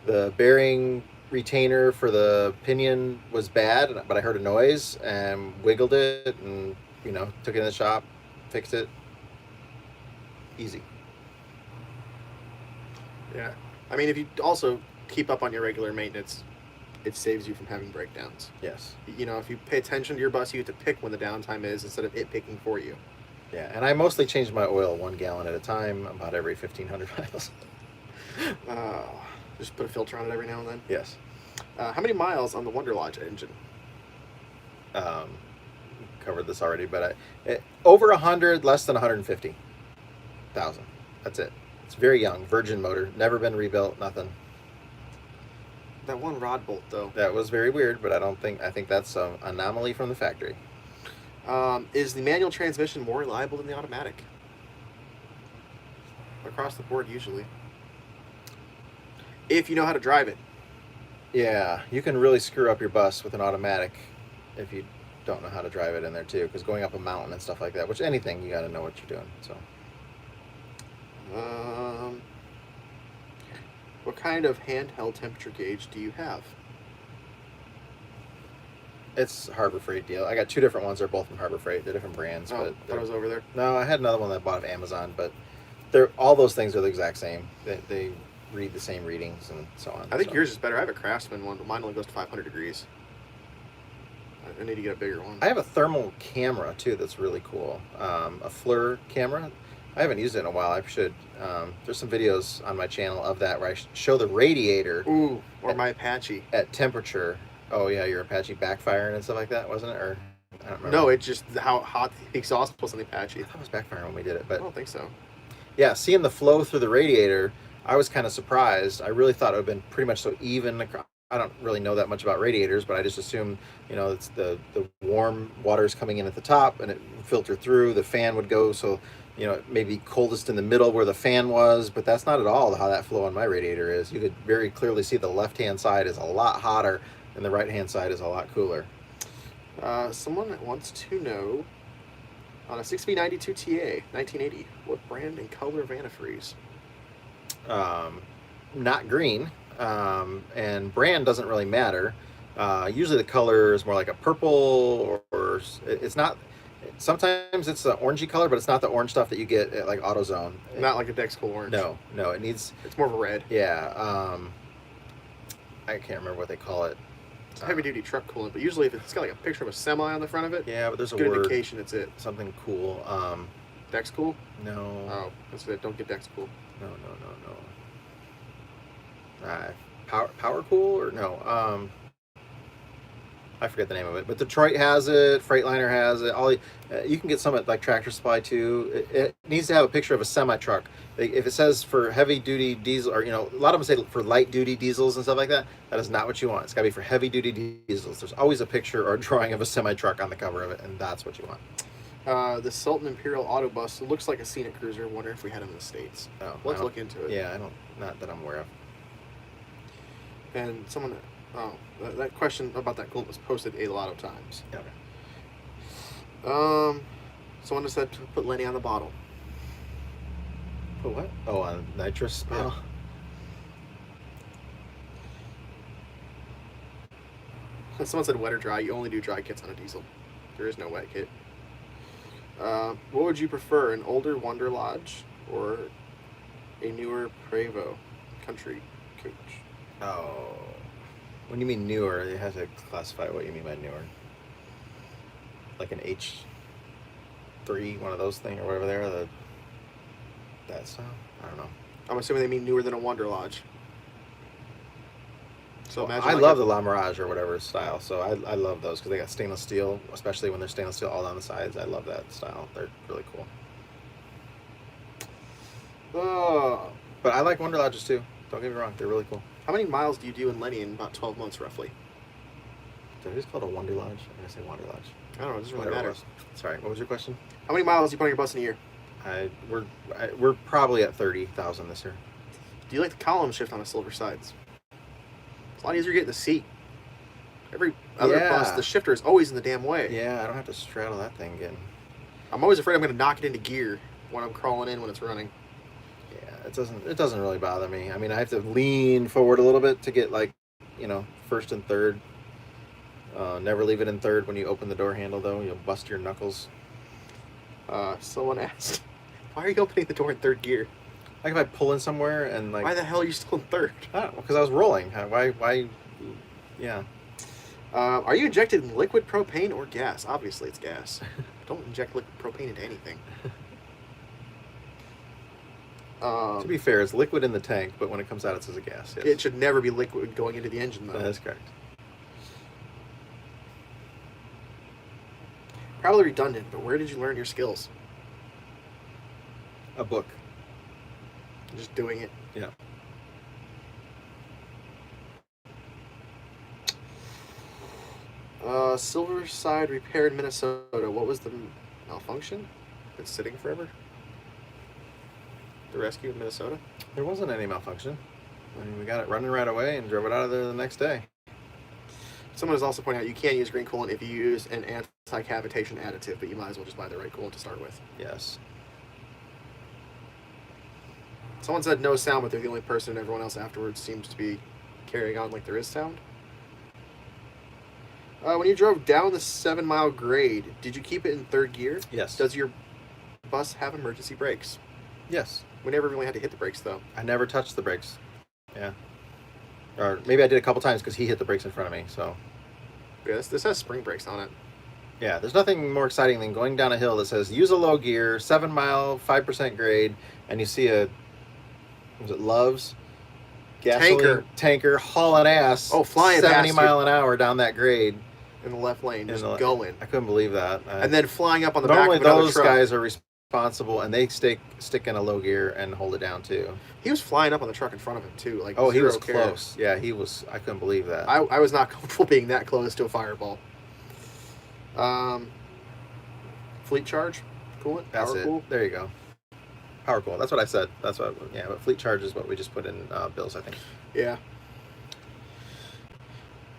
The bearing retainer for the pinion was bad, but I heard a noise and wiggled it and, took it in the shop, fixed it. Easy. Yeah. I mean, if you also keep up on your regular maintenance, it saves you from having breakdowns. Yes. If you pay attention to your bus, you get to pick when the downtime is instead of it picking for you. Yeah, and I mostly change my oil 1 gallon at a time, about every 1,500 miles. Just put a filter on it every now and then. Yes. How many miles on the Wonder Lodge engine? Covered this already, but over 100, less than 150,000. That's it. It's very young, virgin motor, never been rebuilt, nothing. That one rod bolt, though. That was very weird, but I think that's an anomaly from the factory. Is the manual transmission more reliable than the automatic? Across the board, usually. If you know how to drive it. Yeah, you can really screw up your bus with an automatic if you don't know how to drive it in there too, because going up a mountain and stuff like that, which anything, you got to know what you're doing. So what kind of handheld temperature gauge do you have? it's Harbor Freight deal. I got 2 different ones. They're both from Harbor Freight. They're different brands. Oh, thought it was over there. No, I had another one that I bought off Amazon, but all those things are the exact same. They read the same readings and so on. I think yours is better. I have a Craftsman one, but mine only goes to 500 degrees. I need to get a bigger one. I have a thermal camera too that's really cool. A FLIR camera. I haven't used it in a while. I should. There's some videos on my channel of that where I show the radiator. Ooh, or my Apache. At temperature. Oh yeah, your Apache backfiring and stuff like that, wasn't it? Or I don't remember. No, it's just how hot the exhaust was on the Apache. I thought it was backfiring when we did it, but I don't think so. Yeah, seeing the flow through the radiator, I was kind of surprised. I really thought it would have been pretty much so even. I don't really know that much about radiators, but I just assumed, it's the warm water is coming in at the top and it would filter through. The fan would go, so, it may be coldest in the middle where the fan was, but that's not at all how that flow on my radiator is. You could very clearly see the left-hand side is a lot hotter and the right-hand side is a lot cooler. Someone wants to know, on a 6V92 TA, 1980, what brand and color of antifreeze? Not green. And brand doesn't really matter. Usually the color is more like a purple or it's not. Sometimes it's an orangey color, but it's not the orange stuff that you get at like AutoZone. Not like a Dexcool orange. No, it needs. It's more of a red. Yeah. I can't remember what they call it. It's a heavy duty truck coolant, but usually if it's got like a picture of a semi on the front of it. Yeah, but there's a good word, indication it's it. Something cool. Dexcool? No. Oh, that's it. Don't get Dexcool. No. Power Cool or no? I forget the name of it, but Detroit has it. Freightliner has it. You can get some at like Tractor Supply too. It needs to have a picture of a semi truck. If it says for heavy duty diesel, or a lot of them say for light duty diesels and stuff like that. That is not what you want. It's got to be for heavy duty diesels. There's always a picture or a drawing of a semi truck on the cover of it, and that's what you want. The Sultan Imperial Autobus looks like a scenic cruiser. Wonder if we had them in the States. Oh, let's look into it. Yeah, not that I'm aware of. And someone, that question about that coolant was posted a lot of times. Okay. Someone just said to put Lenny on the bottle. Put what? Oh, on nitrous. Yeah. Someone said wet or dry. You only do dry kits on a diesel. There is no wet kit. What would you prefer, an older Wonder Lodge or a newer Prevost country coach? Oh, when you mean newer, you have to classify what you mean by newer. Like an H3, one of those things, or whatever they are. That style? I don't know. I'm assuming they mean newer than a Wonder Lodge. So imagine I love the La Mirage or whatever style. So I love those because they got stainless steel, especially when they're stainless steel all down the sides. I love that style. They're really cool. But I like Wonder Lodges too. Don't get me wrong, they're really cool. How many miles do you do in Lenny in about 12 months, roughly? Did I just call it a Wonder Lodge? I'm gonna say Wonder Lodge. I don't know. It doesn't really Whatever it matter. was. Sorry, what was your question? How many miles do you put on your bus in a year? We're probably at 30,000 this year. Do you like the column shift on the silver sides? It's a lot easier to get in the seat. Every other bus, the shifter is always in the damn way. Yeah, I don't have to straddle that thing again. I'm always afraid I'm going to knock it into gear when I'm crawling in when it's running. Yeah, it doesn't really bother me. I mean, I have to lean forward a little bit to get like, first and third. Never leave it in third when you open the door handle though. You'll bust your knuckles. Someone asked, why are you opening the door in third gear? Like if I pull in somewhere and like. Why the hell are you still in third? I don't know, because I was rolling. Why? Yeah. Are you injected in liquid propane or gas? Obviously, it's gas. Don't inject liquid propane into anything. To be fair, it's liquid in the tank, but when it comes out, it's as a gas. Yes. It should never be liquid going into the engine, though. That is correct. Probably redundant, but where did you learn your skills? A book. Just doing it. Yeah. Silverside repair in Minnesota. What was the malfunction? It's sitting forever. The rescue in Minnesota. There wasn't any malfunction. I mean, we got it running right away and drove it out of there the next day. Someone is also pointing out you can't use green coolant if you use an anti-cavitation additive, but you might as well just buy the right coolant to start with. Yes. Someone said no sound, but they're the only person, and everyone else afterwards seems to be carrying on like there is sound. When you drove down the 7-mile grade, did you keep it in third gear? Yes. Does your bus have emergency brakes? Yes. We never really had to hit the brakes, though. I never touched the brakes. Yeah. Or maybe I did a couple times because he hit the brakes in front of me, so. Yeah, this has spring brakes on it. Yeah, there's nothing more exciting than going down a hill that says use a low gear, 7-mile, 5% grade, and you see was it Love's? Gasoline tanker hauling ass. Oh, flying 70 past mile an hour down that grade. In the left lane, just going. I couldn't believe that. And then flying up on the back of another truck. Normally those guys are responsible, and they stick in a low gear and hold it down too. He was flying up on the truck in front of him too. Like he was care. close. Yeah, he was. I couldn't believe that. I was not comfortable being that close to a fireball. Fleet charge, coolant, That's power it. cool. There you go. Power cool. That's what I said. That's what. Yeah, but fleet charge is what we just put in bills, I think. Yeah.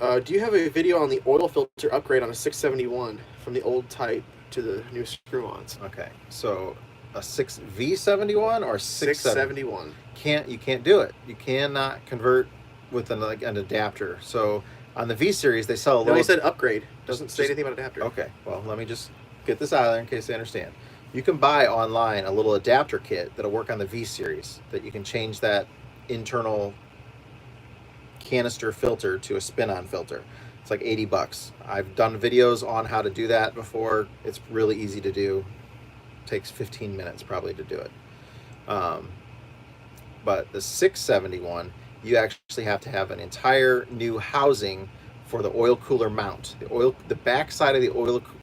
Do you have a video on the oil filter upgrade on a 671 from the old type to the new screw-ons? Okay, so a 6V71 or 671. You can't do it. You cannot convert with an adapter. So on the V series they sell a little. No, he said upgrade. Doesn't say anything about adapter. Okay, well let me just get this out of there in case they understand. You can buy online a little adapter kit that'll work on the V series that you can change that internal canister filter to a spin-on filter. It's like $80. I've done videos on how to do that before. It's really easy to do. Takes 15 minutes probably to do it. But the 671, you actually have to have an entire new housing for the oil cooler mount. The back side of the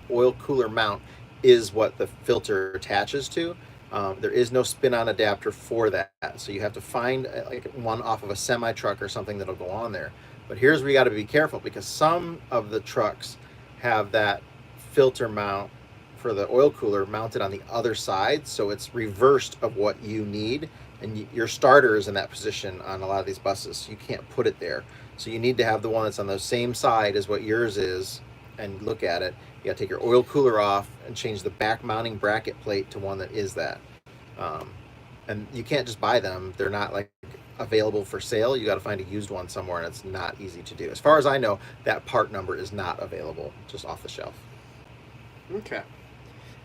oil cooler mount is what the filter attaches to. There is no spin-on adapter for that, so you have to find like one off of a semi-truck or something that'll go on there. But here's where you got to be careful, because some of the trucks have that filter mount for the oil cooler mounted on the other side, so it's reversed of what you need, and your starter is in that position on a lot of these buses. You can't put it there, so you need to have the one that's on the same side as what yours is and look at it. You got to take your oil cooler off and change the back mounting bracket plate to one that is that. And you can't just buy them. They're not like available for sale. You got to find a used one somewhere, and it's not easy to do. As far as I know, that part number is not available just off the shelf. Okay.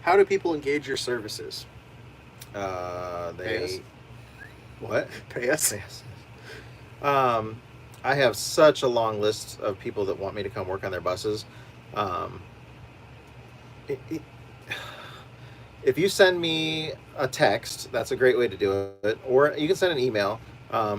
How do people engage your services? Pay us? What? Pay us? Pay us. I have such a long list of people that want me to come work on their buses. If you send me a text, that's a great way to do it. Or you can send an email.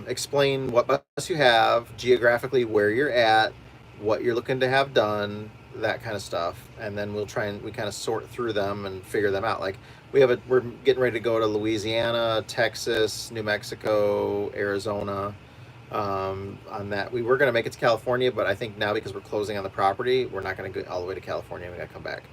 Explain what bus you have, geographically where you're at, what you're looking to have done, that kind of stuff, and then we kind of sort through them and figure them out. Like we're getting ready to go to Louisiana, Texas, New Mexico, Arizona. On that, we were going to make it to California, but I think now because we're closing on the property, we're not going to go all the way to California. We got to come back.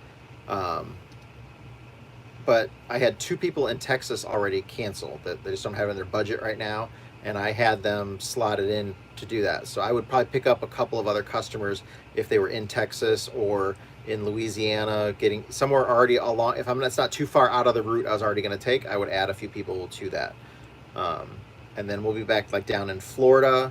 But I had 2 people in Texas already cancel that they just don't have in their budget right now, and I had them slotted in to do that. So I would probably pick up a couple of other customers if they were in Texas or in Louisiana, getting somewhere already along. If it's not too far out of the route I was already going to take, I would add a few people to that. And then we'll be back like down in Florida,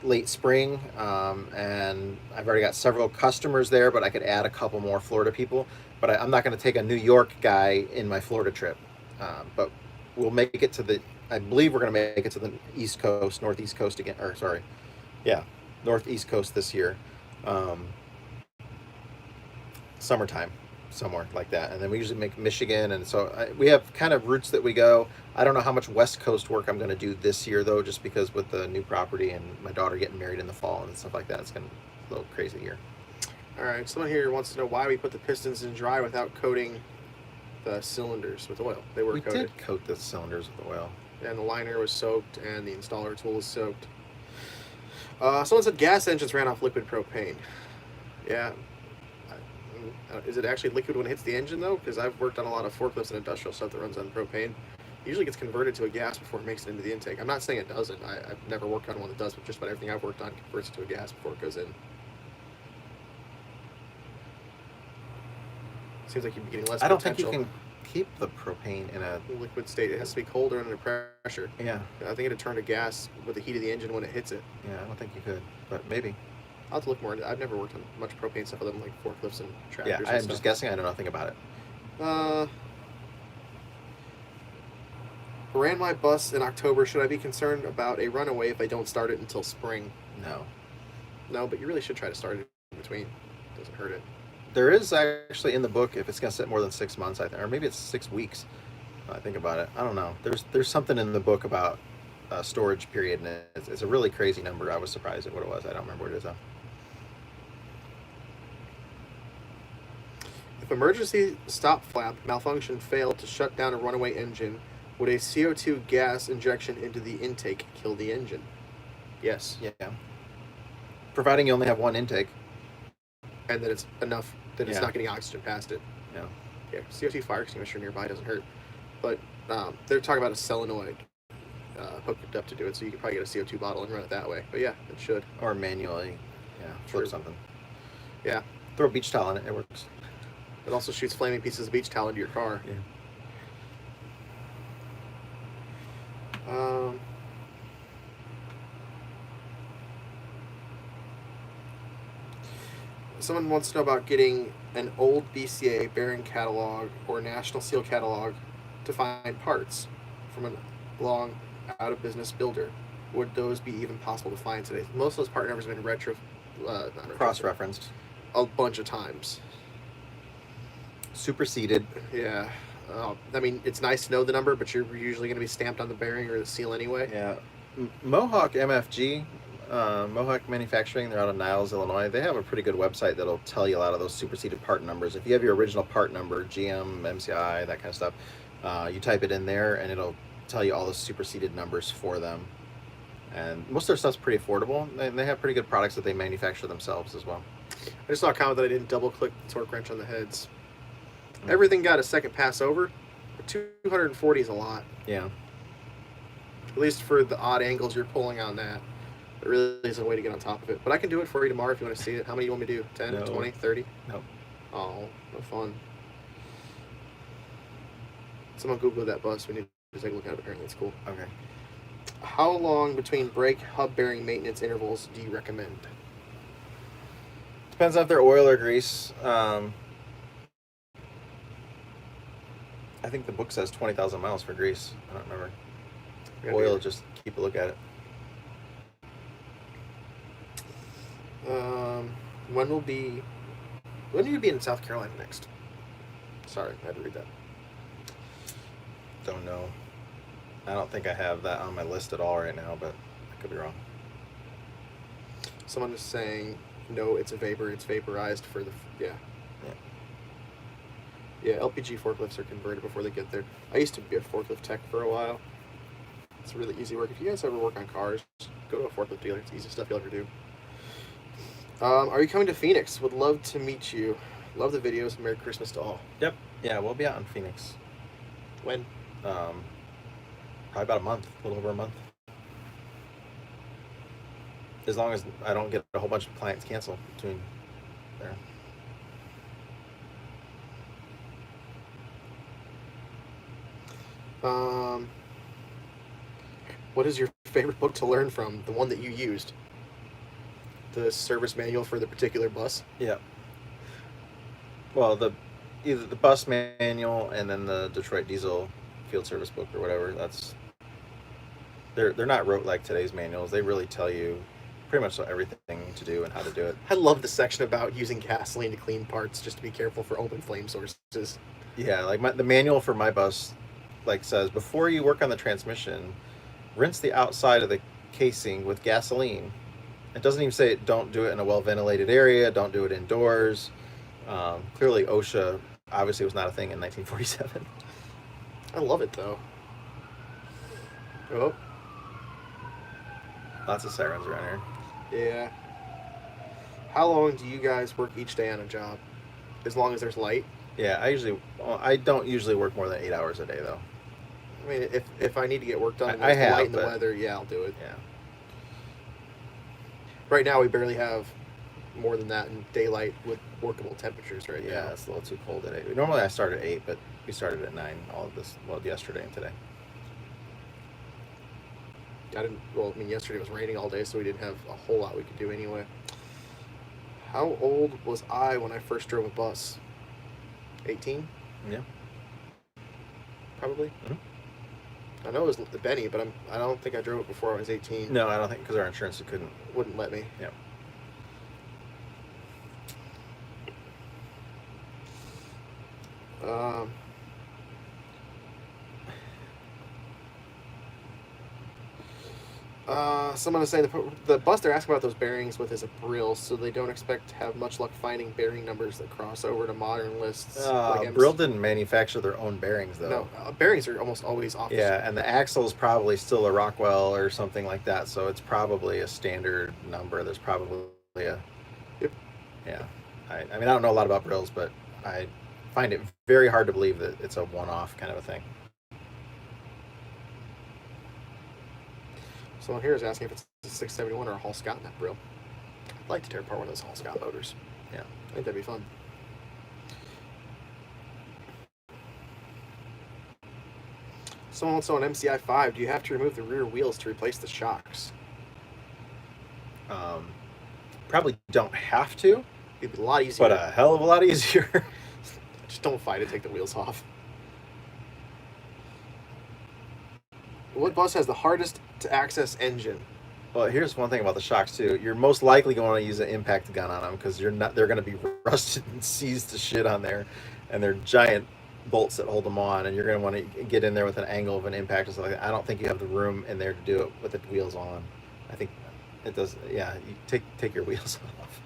late spring, and I've already got several customers there, but I could add a couple more Florida people. But I'm not going to take a New York guy in my Florida trip. But we'll make it to I believe we're going to make it to the East Coast, Northeast Coast again, or sorry, yeah, Northeast Coast this year, summertime, somewhere like that. And then we usually make Michigan, and so we have kind of routes that we go. I don't know how much West Coast work I'm going to do this year, though, just because with the new property and my daughter getting married in the fall and stuff like that, it's going to be a little crazy here. All right, someone here wants to know why we put the pistons in dry without coating the cylinders with oil. They were We coated. did coat the cylinders with oil. And the liner was soaked, and the installer tool was soaked. Someone said gas engines ran off liquid propane. Yeah. Is it actually liquid when it hits the engine, though? Because I've worked on a lot of forklifts and industrial stuff that runs on propane. It usually gets converted to a gas before it makes it into the intake. I'm not saying it doesn't. I've never worked on one that does, but just about everything I've worked on converts it to a gas before it goes in. Seems like you'd be getting less I don't think potential. you can keep the propane in a liquid state. It has to be colder under pressure. Yeah. I think it'd turn to gas with the heat of the engine when it hits it. Yeah, I don't think you could, but maybe. I'll have to look more into it. I've never worked on much propane stuff other than like forklifts and tractors. Yeah, and I'm stuff. just guessing. I know nothing about it. Ran my bus in October. Should I be concerned about a runaway if I don't start it until spring? No. No, but you really should try to start it in between. It doesn't hurt it. There is actually in the book, if it's going to sit more than 6 months, I think, or maybe it's 6 weeks. I think about it. I don't know. There's something in the book about storage period, and it's a really crazy number. I was surprised at what it was. I don't remember what it is though. If emergency stop flap malfunction failed to shut down a runaway engine, would a CO2 gas injection into the intake kill the engine? Yes. Yeah. Providing you only have one intake. And that it's enough that it's not getting oxygen past it. Yeah. Yeah, CO2 fire extinguisher nearby doesn't hurt. But they're talking about a solenoid hooked up to do it, so you could probably get a CO2 bottle and run it that way. But yeah, it should. Or manually, flip True. something. Yeah. Throw a beach towel in it. It works. It also shoots flaming pieces of beach towel into your car. Yeah. Someone wants to know about getting an old BCA bearing catalog or National Seal catalog to find parts from a long out-of-business builder. Would those be even possible to find today? Most of those part numbers have been Cross-referenced. a bunch of times. Superseded. Yeah. I mean, it's nice to know the number, but you're usually going to be stamped on the bearing or the seal anyway. Yeah. Mohawk MFG, Mohawk Manufacturing, they're out of Niles, Illinois. They have a pretty good website that'll tell you a lot of those superseded part numbers. If you have your original part number, GM, MCI, that kind of stuff, you type it in there and it'll tell you all the superseded numbers for them. And most of their stuff's pretty affordable. They have pretty good products that they manufacture themselves as well. I just saw a comment that I didn't double-click the torque wrench on the heads. Everything got a second pass over. 240 is a lot. Yeah. At least for the odd angles you're pulling on that. There really isn't a way to get on top of it. But I can do it for you tomorrow if you want to see it. How many do you want me to do? 10, No. 20, 30? No. Oh, no fun. Someone Googled that bus. We need to take a look at it. Apparently it's cool. Okay. How long between brake hub bearing maintenance intervals do you recommend? Depends on if they're oil or grease. I think the book says 20,000 miles for grease. I don't remember. Oil, just keep a look at it. When will you be in South Carolina next? Sorry, I had to read that. Don't know. I don't think I have that on my list at all right now, but I could be wrong. Someone is saying, no, it's a vapor. It's vaporized for the yeah. Yeah, LPG forklifts are converted before they get there. I used to be a forklift tech for a while. It's really easy work. If you guys ever work on cars, go to a forklift dealer. It's the easiest stuff you'll ever do. Are you coming to Phoenix? Would love to meet you. Love the videos. Merry Christmas to all. Yep. Yeah, we'll be out in Phoenix. When? Probably about a month, a little over a month. As long as I don't get a whole bunch of clients cancel between there. What is your favorite book to learn from? The one that you used? The service manual for the particular bus? Yeah. Well, either the bus manual and then the Detroit Diesel field service book or whatever. They're not wrote like today's manuals. They really tell you pretty much everything to do and how to do it. I love the section about using gasoline to clean parts, just to be careful for open flame sources. Yeah, like the manual for my bus says before you work on the transmission, rinse the outside of the casing with gasoline. It doesn't even say don't do it in a well-ventilated area, don't do it indoors. Clearly OSHA obviously was not a thing in 1947. I love it though. Oh. Lots of sirens around here. Yeah. How long do you guys work each day on a job? As long as there's light? Yeah, I don't usually work more than 8 hours a day though. I mean, if I need to get work done, I have, light in the but- weather, yeah, I'll do it. Yeah. Right now, we barely have more than that in daylight with workable temperatures right Yeah, now. it's a little too cold at 8. Normally I start at 8, but we started at 9 yesterday and today. Yesterday was raining all day, so we didn't have a whole lot we could do anyway. How old was I when I first drove a bus? 18? Yeah. Probably. Mhm. I know it was the Benny, but I don't think I drove it before I was 18. No, I don't think, because our insurance couldn't. Wouldn't let me. Yeah. Someone is saying the bus they're asking about those bearings with is a Brill, so they don't expect to have much luck finding bearing numbers that cross over to modern lists. Brill didn't manufacture their own bearings though. No, bearings are almost always off. Yeah, and the axle's probably still a Rockwell or something like that, so it's probably a standard number. There's probably a... Yep. Yeah. I mean, I don't know a lot about Brills, but I find it very hard to believe that it's a one-off kind of a thing. Someone here is asking if it's a 671 or a Hall Scott in that Brill. I'd like to tear apart one of those Hall Scott motors. Yeah. I think that'd be fun. Someone wants to know on MCI 5, do you have to remove the rear wheels to replace the shocks? Probably don't have to, It'd be a lot easier. but a hell of a lot easier. Just don't fight it, take the wheels off. What bus has the hardest to access engine? Well, here's one thing about the shocks too. You're most likely going to use an impact gun on them because they're going to be rusted and seized to shit on there, and they're giant bolts that hold them on, and you're going to want to get in there with an angle of an impact or something like that. I don't think you have the room in there to do it with the wheels on. I think it does. Yeah, you take your wheels off.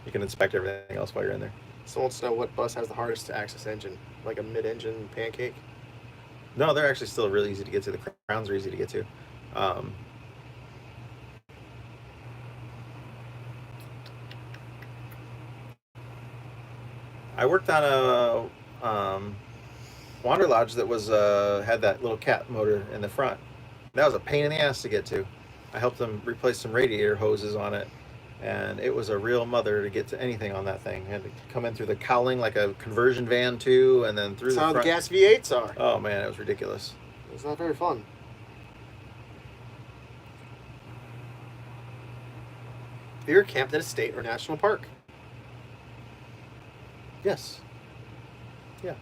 You can inspect everything else while you're in there. Someone wants to know what bus has the hardest to access engine, like a mid-engine pancake. No, they're actually still really easy to get to. The crowns are easy to get to. I worked on a Wander Lodge that was had that little cat motor in the front. That was a pain in the ass to get to. I helped them replace some radiator hoses on it, and it was a real mother to get to anything on that thing. Had to come in through the cowling like a conversion van too, and then through That's the how front. the gas V8s are. Oh man, it was ridiculous. It's not very fun. Have you ever camped at a state or national park? Yes. Yeah.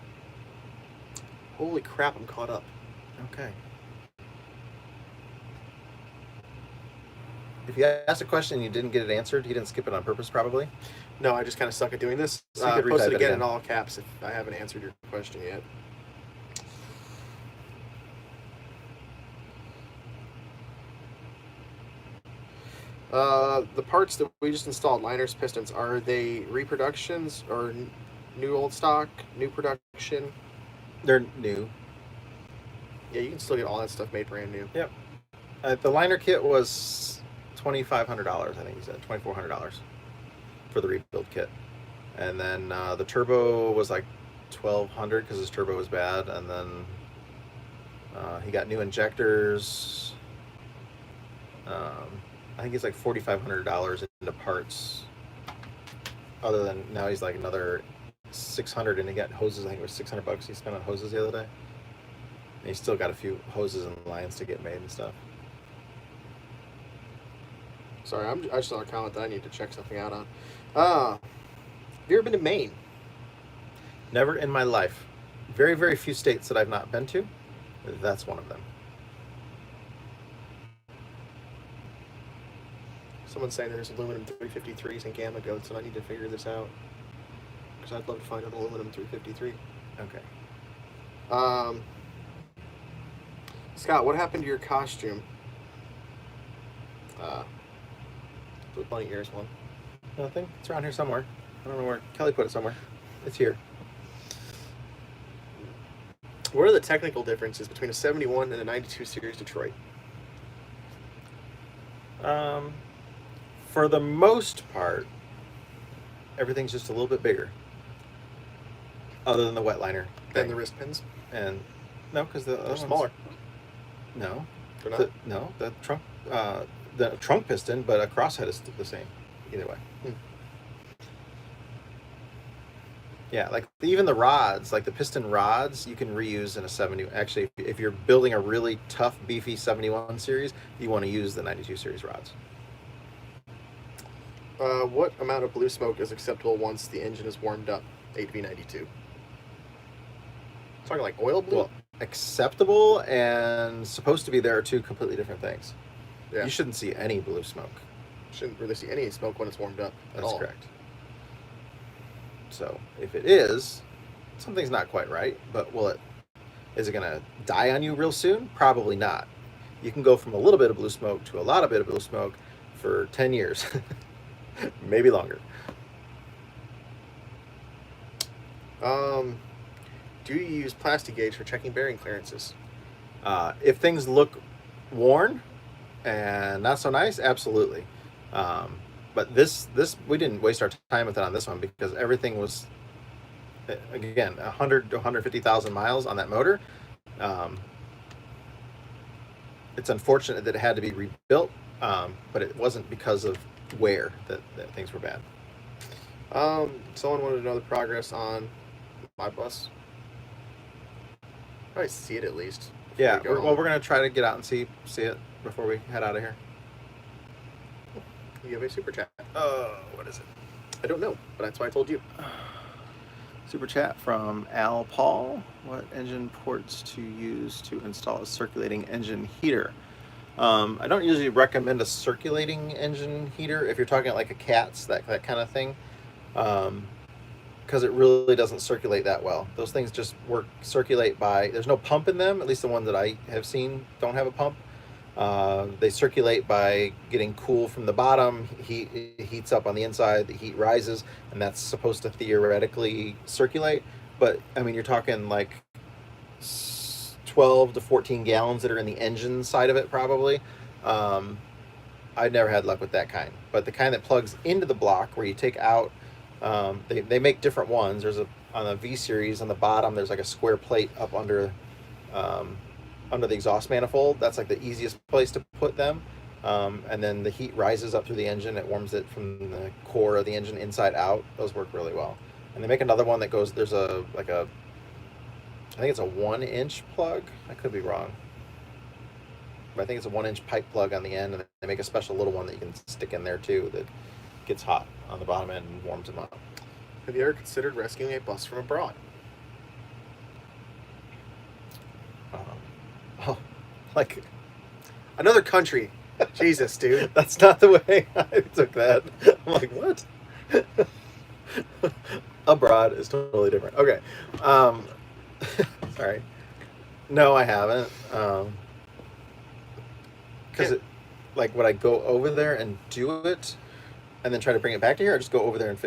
Holy crap, I'm caught up. Okay. If you asked a question and you didn't get it answered, he didn't skip it on purpose, probably. No, I just kind of suck at doing this. So you could Post retype it it again again. in all caps if I haven't answered your question yet. The parts that we just installed, liners, pistons, are they reproductions or new old stock, new production? They're new. Yeah, you can still get all that stuff made brand new. Yep. The liner kit was $2,500. I think he said $2,400 for the rebuild kit, and then the turbo was like $1,200 because his turbo was bad, and then he got new injectors. I think he's like $4,500 into parts. Other than now, he's like another $600, and he got hoses. I think it was $600 he spent on hoses the other day. And he's still got a few hoses and lines to get made and stuff. Sorry, I just saw a comment that I need to check something out on. Have you ever been to Maine? Never in my life. Very, very few states that I've not been to. That's one of them. Someone's saying there's aluminum 353s and gamma goats, and I need to figure this out. Because I'd love to find an aluminum 353. Okay. Scott, what happened to your costume? The bunny ears one. Nothing. It's around here somewhere. I don't know where. Kelly put it somewhere. It's here. What are the technical differences between a 71 and a 92 series Detroit? For the most part, everything's just a little bit bigger. Other than the wet liner. Than the wrist pins? And no, because the other They're ones, smaller. No. They're not? No, the trunk piston, but a crosshead is the same. Either way. Yeah, like even the rods, like the piston rods, you can reuse in a 70. Actually, if you're building a really tough, beefy 71 series, you want to use the 92 series rods. What amount of blue smoke is acceptable once the engine is warmed up? 8V92. Talking like oil blue? Well, acceptable and supposed to be there are two completely different things. Yeah. You shouldn't see any blue smoke. Shouldn't really see any smoke when it's warmed up at That's all. correct. So if it is, something's not quite right. But is it going to die on you real soon? Probably not. You can go from a little bit of blue smoke to a lot of blue smoke for 10 years, maybe longer. Do you use plastic gauge for checking bearing clearances? If things look worn and not so nice, absolutely. But this we didn't waste our time with it on this one because everything was, again, 100 to 150,000 miles on that motor. It's unfortunate that it had to be rebuilt, but it wasn't because of wear that things were bad. Someone wanted to know the progress on my bus. Probably see it at least. Yeah, we're going to try to get out and see it before we head out of here. You have a super chat. What is it? I don't know, but that's why I told you. Super chat from Al Paul. What engine ports to use to install a circulating engine heater? I don't usually recommend a circulating engine heater if you're talking like a CATS, that kind of thing, because it really doesn't circulate that well. Those things just circulate by, there's no pump in them, at least the ones that I have seen don't have a pump. They circulate by getting cool from the bottom, it heats up on the inside, the heat rises, and that's supposed to theoretically circulate. But I mean, you're talking like 12 to 14 gallons that are in the engine side of it probably. I've never had luck with that kind, but the kind that plugs into the block where you take out, they make different ones. There's on the V series on the bottom, there's like a square plate up under the exhaust manifold. That's like the easiest place to put them. And then the heat rises up through the engine. It warms it from the core of the engine inside out. Those work really well. And they make another one that goes, there's I think it's a 1-inch plug. I could be wrong. But I think it's a 1-inch pipe plug on the end. And they make a special little one that you can stick in there too that gets hot on the bottom end and warms them up. Have you ever considered rescuing a bus from abroad? Like another country. Jesus, dude. That's not the way I took that. I'm like, what? Abroad is totally different. Okay. Sorry. No, I haven't. Because like, would I go over there and do it, and then try to bring it back to here, or just go over there and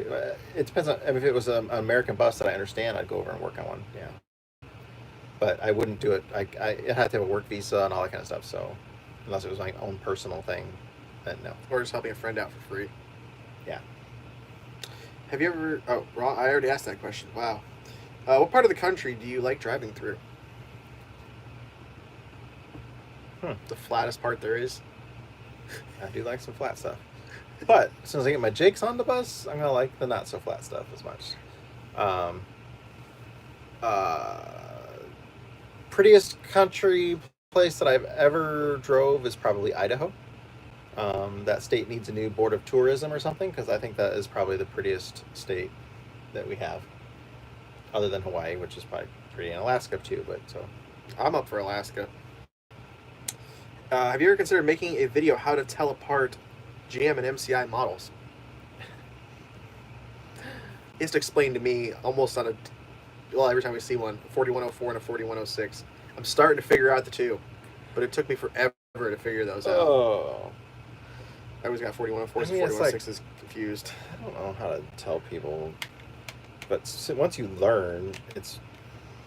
it depends on. I mean, if it was an American bus that I understand, I'd go over and work on one. Yeah, but I wouldn't do it. It had to have a work visa and all that kind of stuff. So unless it was my own personal thing, then no. Or just helping a friend out for free. Yeah. Have you ever? Oh, wrong. I already asked that question. Wow. What part of the country do you like driving through? The flattest part there is. I do like some flat stuff. But as soon as I get my Jakes on the bus, I'm gonna like the not so flat stuff as much. Um, Prettiest country place that I've ever drove is probably Idaho. That state needs a new board of tourism or something, because I think that is probably the prettiest state that we have, other than Hawaii, which is probably pretty, and Alaska too. But so I'm up for Alaska. Have you ever considered making a video how to tell apart GM and MCI models? He has to explain to me almost on every time we see one, a 4104 and a 4106. I'm starting to figure out the two, but it took me forever to figure those out. oh, I always got 4104s and I mean, it's 4106s confused. I don't know how to tell people, but once you learn, it's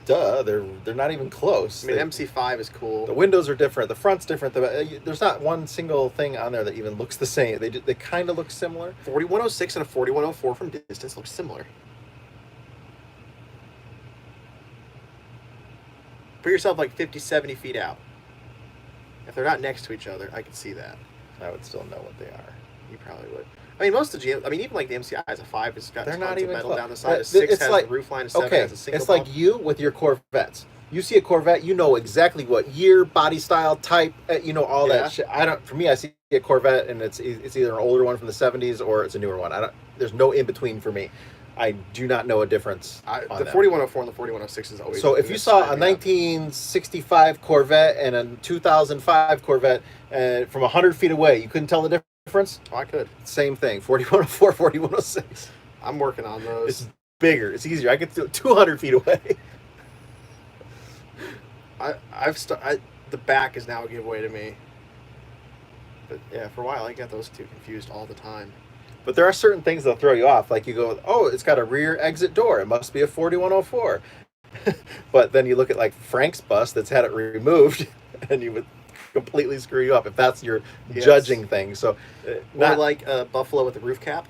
they're not even close. I mean, MC5 is cool. The windows are different. The front's different. There's not one single thing on there that even looks the same. They kind of look similar. 4106 and a 4104 from distance look similar. Put yourself like 50, 70 feet out. If they're not next to each other, I could see that. I would still know what they are. You probably would. I mean, most of the GM, I mean, even like the MCI has a 5, it's got They're tons not of even metal close. down the side. A 6 It's has like, the roof line. A 7 okay, has a single it's bump. like you with your Corvettes. You see a Corvette, you know exactly what year, body style, type, you know all Yeah. that shit. For me, I see a Corvette and it's either an older one from the 70s or it's a newer one. There's no in between for me. I do not know a difference. The 4104 and the 4106 is always. So if you saw a 1965 Corvette and a 2005 Corvette from 100 feet away, you couldn't tell the difference? Oh, I could. Same thing, 4104, 4106. I'm working on those. It's bigger. It's easier. I could do it 200 feet away. The back is now a giveaway to me. But yeah, for a while I got those two confused all the time. But there are certain things that'll throw you off. Like you go, oh, it's got a rear exit door. It must be a 4104. But then you look at like Frank's bus that's had it removed, and you would completely screw you up if that's your judging thing. So, not like a Buffalo with a roof cap.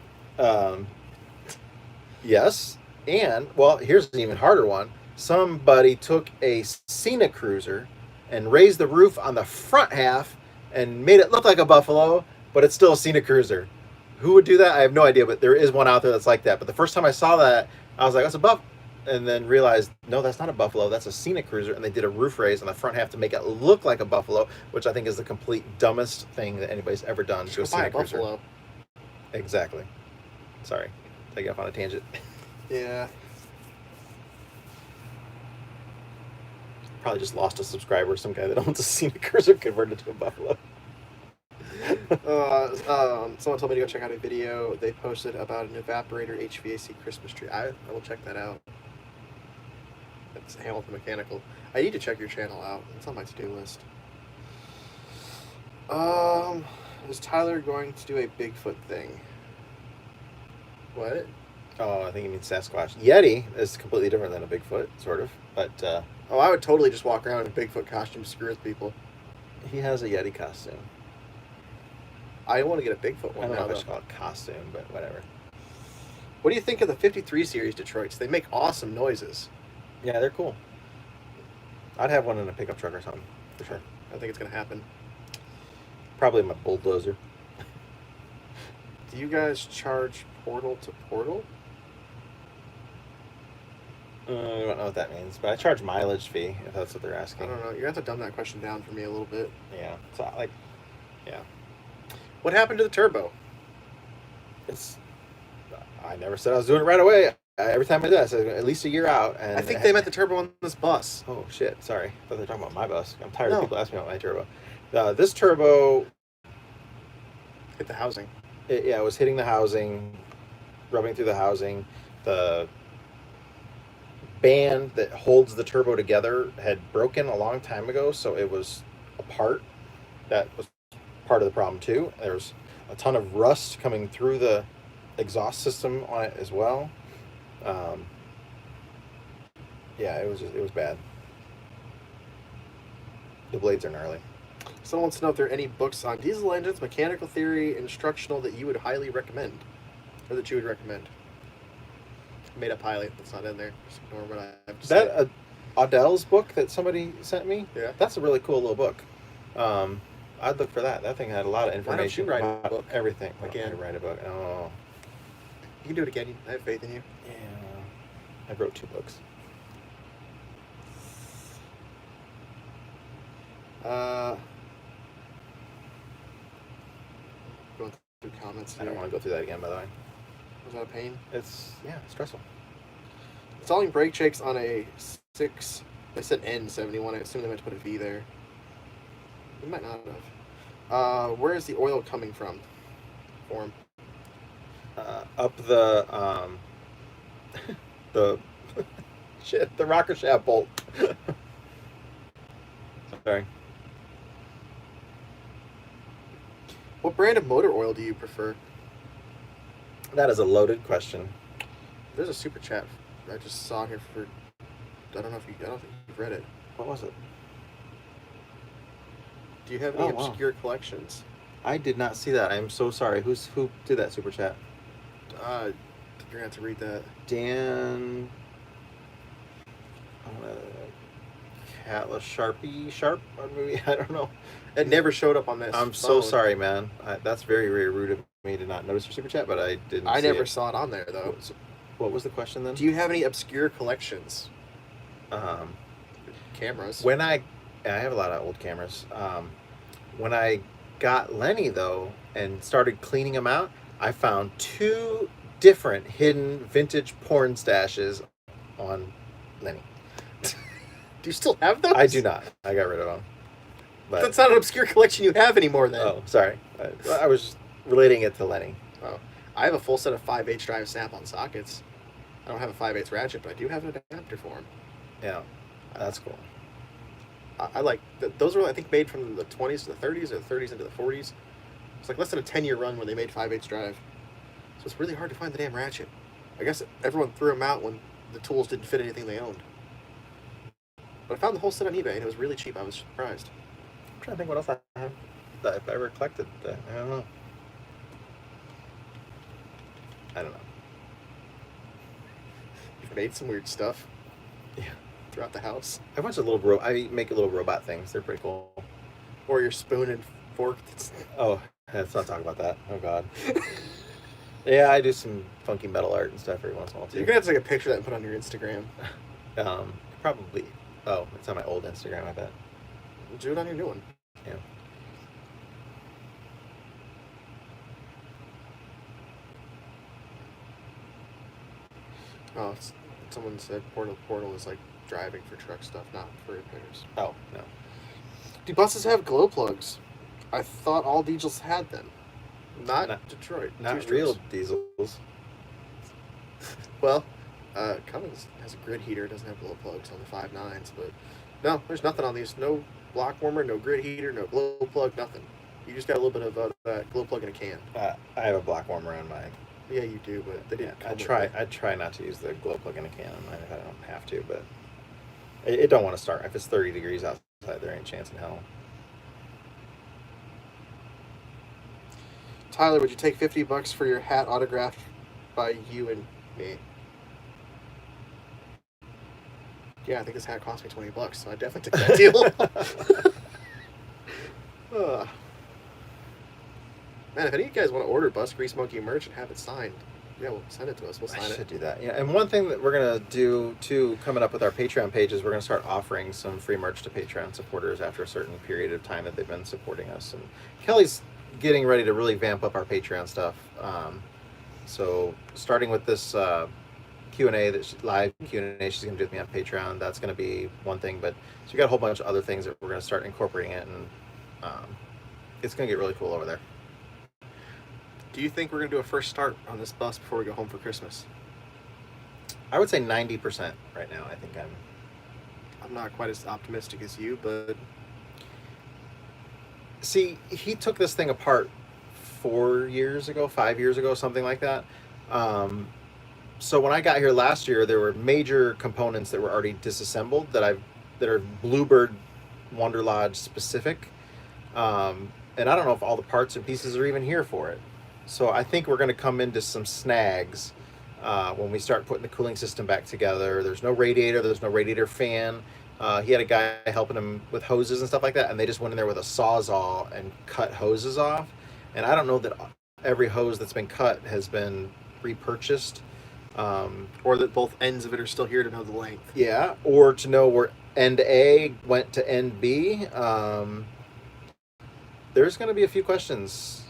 Yes, and well, here's an even harder one. Somebody took a Cena Cruiser and raised the roof on the front half and made it look like a Buffalo, but it's still a Cena Cruiser. Who would do that? I have no idea, but there is one out there that's like that. But the first time I saw that, I was like, that's a Buff, and then realized, no, that's not a Buffalo, that's a Cena Cruiser, and they did a roof raise on the front half to make it look like a Buffalo, which I think is the complete dumbest thing that anybody's ever done to a Cena Cruiser. Buffalo. Exactly. Sorry, take off on a tangent. Yeah. Probably just lost a subscriber, some guy that owns a Cena Cruiser converted to a Buffalo. Someone told me to go check out a video they posted about an evaporator HVAC Christmas tree. I will check that out. It's Hamilton Mechanical. I need to check your channel out. It's on my to-do list. Is Tyler going to do a Bigfoot thing? What? Oh, I think you mean Sasquatch. Yeti is completely different than a Bigfoot, sort of. But I would totally just walk around in a Bigfoot costume to screw with people. he has a Yeti costume. I want to get a Bigfoot one. I don't know if I now, should call it costume, but whatever. What do you think of the 53 series Detroits? They make awesome noises. Yeah, they're cool. I'd have one in a pickup truck or something, for sure. I think it's going to happen. Probably my bulldozer. Do you guys charge portal to portal? I don't know what that means, but I charge mileage fee, if that's what they're I asking. don't know. You're going to have to dumb that question down for me a little bit. Yeah, so like, yeah. What happened to the turbo? I never said I was doing it right away. Every time I did, I said at least a year out. And I think they meant the turbo on this bus. Oh shit! Sorry, I thought they were talking about my bus. I'm tired No. of people asking me about my turbo. This turbo, Hit the housing. it was hitting the housing, rubbing through the housing. The band that holds the turbo together had broken a long time ago, so it was a part that was part of the problem too. There's a ton of rust coming through the exhaust system on it as well. Yeah, it was bad. The blades are gnarly. Someone wants to know if there are any books on diesel engines, mechanical theory, instructional that you would highly recommend, or that you would recommend. Made up highly. That's not in there. Just ignore what I have to say. Adele's book that somebody sent me. Yeah. That's a really cool little book. I'd look for that. That thing had a lot of information. Why don't you write a about book everything. again? I write a book. Oh. You can do it again. I have faith in you. Yeah. I wrote 2 books. Going through comments. I don't want to go through that again, by the way. Was that a pain? It's stressful. Installing brake checks on a 6. They said N71. I assume they meant to put a V there. They might not have. Where is the oil coming from? Form. Up the the shit, the rocker shaft bolt. Sorry. What brand of motor oil do you prefer? That is a loaded question. There's a super chat I just saw here for. I don't think you've read it. What was it? Do you have any obscure collections? I did not see that. I'm so sorry. Who did that super chat? You're gonna have to read that. Dan. Catla Sharp? Maybe I don't know. It never showed up on this. I'm so sorry, man. That's very, very rude of me to not notice your super chat, but I didn't. I never saw it on there though. What was the question then? Do you have any obscure collections? Cameras. When I have a lot of old cameras. When I got Lenny though and started cleaning them out, I found 2 different hidden vintage porn stashes on Lenny. Do you still have those? I do not. I got rid of them. But that's not an obscure collection you have anymore then. Oh, sorry. I was relating it to Lenny. Oh, I have a full set of 5/8 drive snap-on sockets. I don't have a 5/8 ratchet, but I do have an adapter for them. Yeah, that's cool. I like those were I think made from the 20s to the 30s or the 30s into the 40s. It's like less than a 10-year run when they made 5/8 drive. So it's really hard to find the damn ratchet. I guess everyone threw them out when the tools didn't fit anything they owned. But I found the whole set on eBay and it was really cheap. I was surprised. I'm trying to think what else I have that I've ever collected. I don't know. You've made some weird stuff. Yeah. Throughout the house. I have a bunch of I make little robot things. They're pretty cool. Or your spoon and fork. Oh, let's not talk about that. Oh God. Yeah, I do some funky metal art and stuff every once in a while too. You're gonna have to take a picture of that and put it on your Instagram. Probably. Oh, it's on my old Instagram, I bet. Do it on your new one. Yeah. Oh, someone said portal is like driving for truck stuff, not for repairs. Oh, no. Do buses have glow plugs? I thought all diesels had them. Not Detroit. Not real diesels. Well, Cummins has a grid heater. It doesn't have glow plugs on the 5.9s, but no, there's nothing on these. No block warmer, no grid heater, no glow plug, nothing. You just got a little bit of that glow plug in a can. I have a block warmer on mine. Yeah, you do, but they didn't. I try not to use the glow plug in a can on mine if I don't have to, but it don't want to start. If it's 30 degrees outside, there ain't a chance in hell. Tyler, would you take $50 for your hat autographed by you and me? Yeah, I think this hat cost me $20, so I definitely took that deal. Man, if any of you guys want to order Bus Grease Monkey merch and have it signed, yeah, well, send it to us. We'll sign it. I should do that. Yeah, and one thing that we're gonna do too, coming up with our Patreon page, is we're gonna start offering some free merch to Patreon supporters after a certain period of time that they've been supporting us. And Kelly's getting ready to really vamp up our Patreon stuff. So starting with this Q&A, live Q&A she's gonna do with me on Patreon, that's gonna be one thing. But so we got a whole bunch of other things that we're gonna start incorporating it, and it's gonna get really cool over there. Do you think we're going to do a first start on this bus before we go home for Christmas? I would say 90% right now. I think I'm not quite as optimistic as you, but See, he took this thing apart 4 years ago, 5 years ago, something like that. Um, so when I got here last year, there were major components that were already disassembled that are Bluebird Wonder Lodge specific. And I don't know if all the parts and pieces are even here for it. So I think we're going to come into some snags when we start putting the cooling system back together. There's no radiator. There's no radiator fan. He had a guy helping him with hoses and stuff like that, and they just went in there with a sawzall and cut hoses off. And I don't know that every hose that's been cut has been repurchased. Or that both ends of it are still here to know the length. Yeah, or to know where end A went to end B. There's going to be a few questions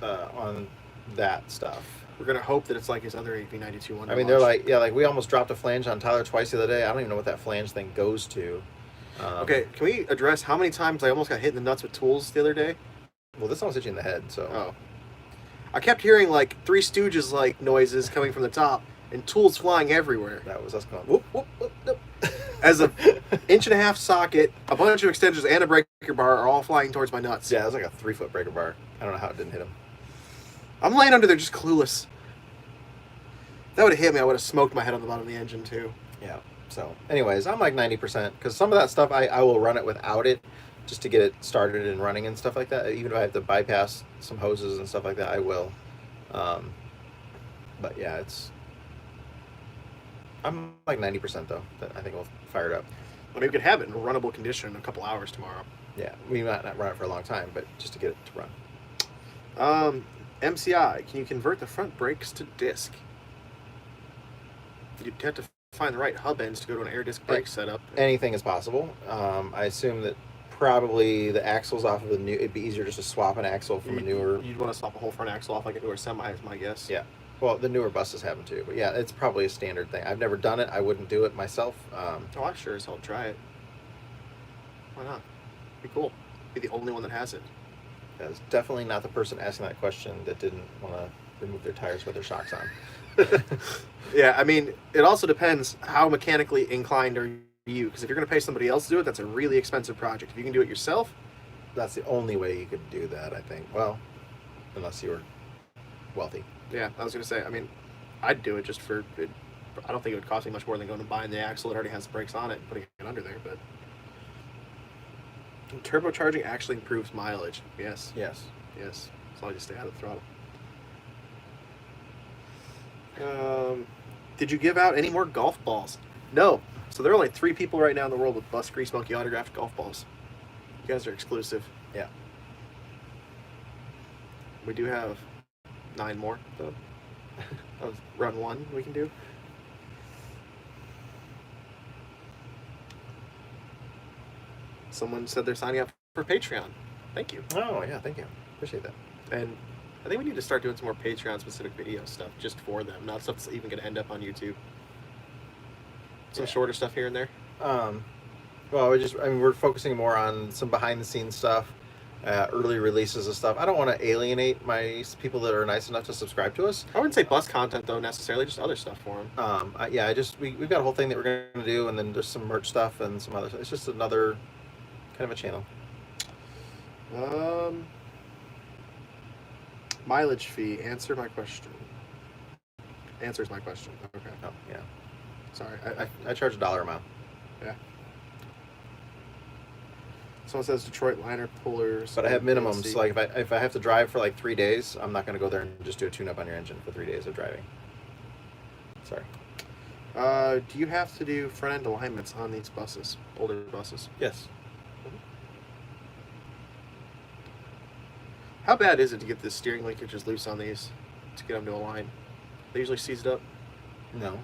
on that stuff. We're gonna hope that it's like his other AV92 Wonder I mean, Lodge. they're like, yeah, like we almost dropped a flange on Tyler twice the other day. I don't even know what that flange thing goes to. Okay, can we address how many times I almost got hit in the nuts with tools the other day? Well, this almost hit you in the head, so. Oh. I kept hearing like Three Stooges like noises coming from the top and tools flying everywhere. That was us going, whoop, whoop, whoop, whoop. As a 1.5-inch socket, a bunch of extensions, and a breaker bar are all flying towards my nuts. Yeah, it was like a 3-foot breaker bar. I don't know how it didn't hit him. I'm laying under there just clueless. If that would have hit me, I would have smoked my head on the bottom of the engine too. Yeah. So, anyways, I'm like 90% because some of that stuff I will run it without it just to get it started and running and stuff like that. Even if I have to bypass some hoses and stuff like that, I will. But yeah, I'm like 90% though. That I think we'll fire it up. I mean, we could have it in runnable condition in a couple hours tomorrow. Yeah, we might not run it for a long time, but just to get it to run. MCI, can you convert the front brakes to disc? You'd have to find the right hub ends to go to an air disc brake setup. Anything is possible. I assume that probably the axles off of the new, it'd be easier just to swap an axle from a newer. You'd want to swap a whole front axle off like a newer semi, is my guess. Yeah. Well, the newer buses have them too, but yeah, it's probably a standard thing. I've never done it. I wouldn't do it myself. Oh, I sure as hell try it. Why not? Be cool. Be the only one that has it. I was definitely not the person asking that question that didn't want to remove their tires with their shocks on. Yeah, I mean, it also depends how mechanically inclined are you. Because if you're going to pay somebody else to do it, that's a really expensive project. If you can do it yourself, That's the only way you could do that, I think. Well, unless you were wealthy. yeah, I was going to say, I mean, I'd do it just for it. I don't think it would cost me much more than going and buying the axle that already has the brakes on it and putting it under there. But turbocharging actually improves mileage. Yes. Yes. Yes. As long as you stay out of the throttle. Did you give out any more golf balls? No. So there are only 3 people right now in the world with Bus Grease Monkey autographed golf balls. You guys are exclusive. Yeah. We do have 9 more, though. Of run 1 we can do. Someone said they're signing up for Patreon. Thank you. Oh, yeah, thank you. Appreciate that. And I think we need to start doing some more Patreon-specific video stuff just for them, not stuff that's even going to end up on YouTube. Some shorter stuff here and there. Well, we're focusing more on some behind-the-scenes stuff, early releases of stuff. I don't want to alienate my people that are nice enough to subscribe to us. I wouldn't say bus content, though, necessarily, just other stuff for them. We've got a whole thing that we're going to do, and then there's some merch stuff and some other stuff. It's just another kind of a channel. Mileage fee. Answers my question. Okay. Oh, yeah. Sorry. I charge $1 a mile. Yeah. Someone says Detroit liner pullers. But I have minimums. AC. Like if I have to drive for like 3 days, I'm not going to go there and just do a tune-up on your engine for 3 days of driving. Sorry. Do you have to do front-end alignments on these buses, older buses? Yes. How bad is it to get the steering linkages loose on these to get them to align? They usually seized up. No.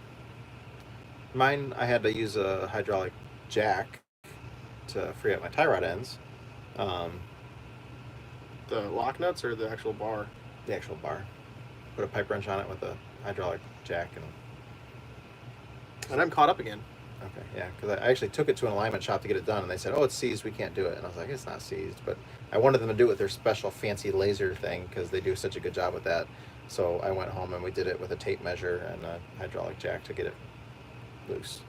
Mine, I had to use a hydraulic jack to free up my tie rod ends. The lock nuts or the actual bar? The actual bar. Put a pipe wrench on it with a hydraulic jack And I'm caught up again. Okay, yeah, because I actually took it to an alignment shop to get it done, and they said, "Oh, it's seized. We can't do it." And I was like, "It's not seized," but I wanted them to do it with their special fancy laser thing because they do such a good job with that. So I went home and we did it with a tape measure and a hydraulic jack to get it loose.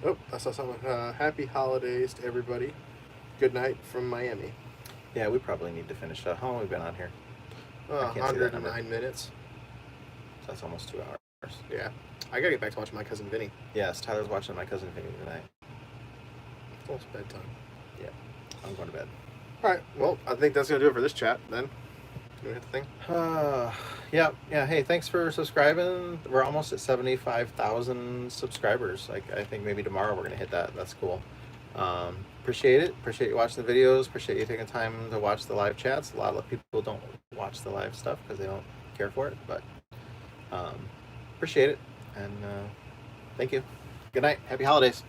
Oh, I saw someone. Happy holidays to everybody. good night from Miami. Yeah, we probably need to finish up. How long have we been on here? Oh, can't see that number. 109 minutes. So that's almost 2 hours. Yeah. I gotta get back to watching My Cousin Vinny. Yes, Tyler's watching My Cousin Vinny tonight. It's almost bedtime. Yeah, I'm going to bed. All right. Well, I think that's gonna do it for this chat. Then, do we hit the thing? Yeah. Hey, thanks for subscribing. We're almost at 75,000 subscribers. I think maybe tomorrow we're gonna hit that. That's cool. Appreciate it. Appreciate you watching the videos. Appreciate you taking time to watch the live chats. A lot of people don't watch the live stuff because they don't care for it, but appreciate it. And thank you. Good night. Happy holidays.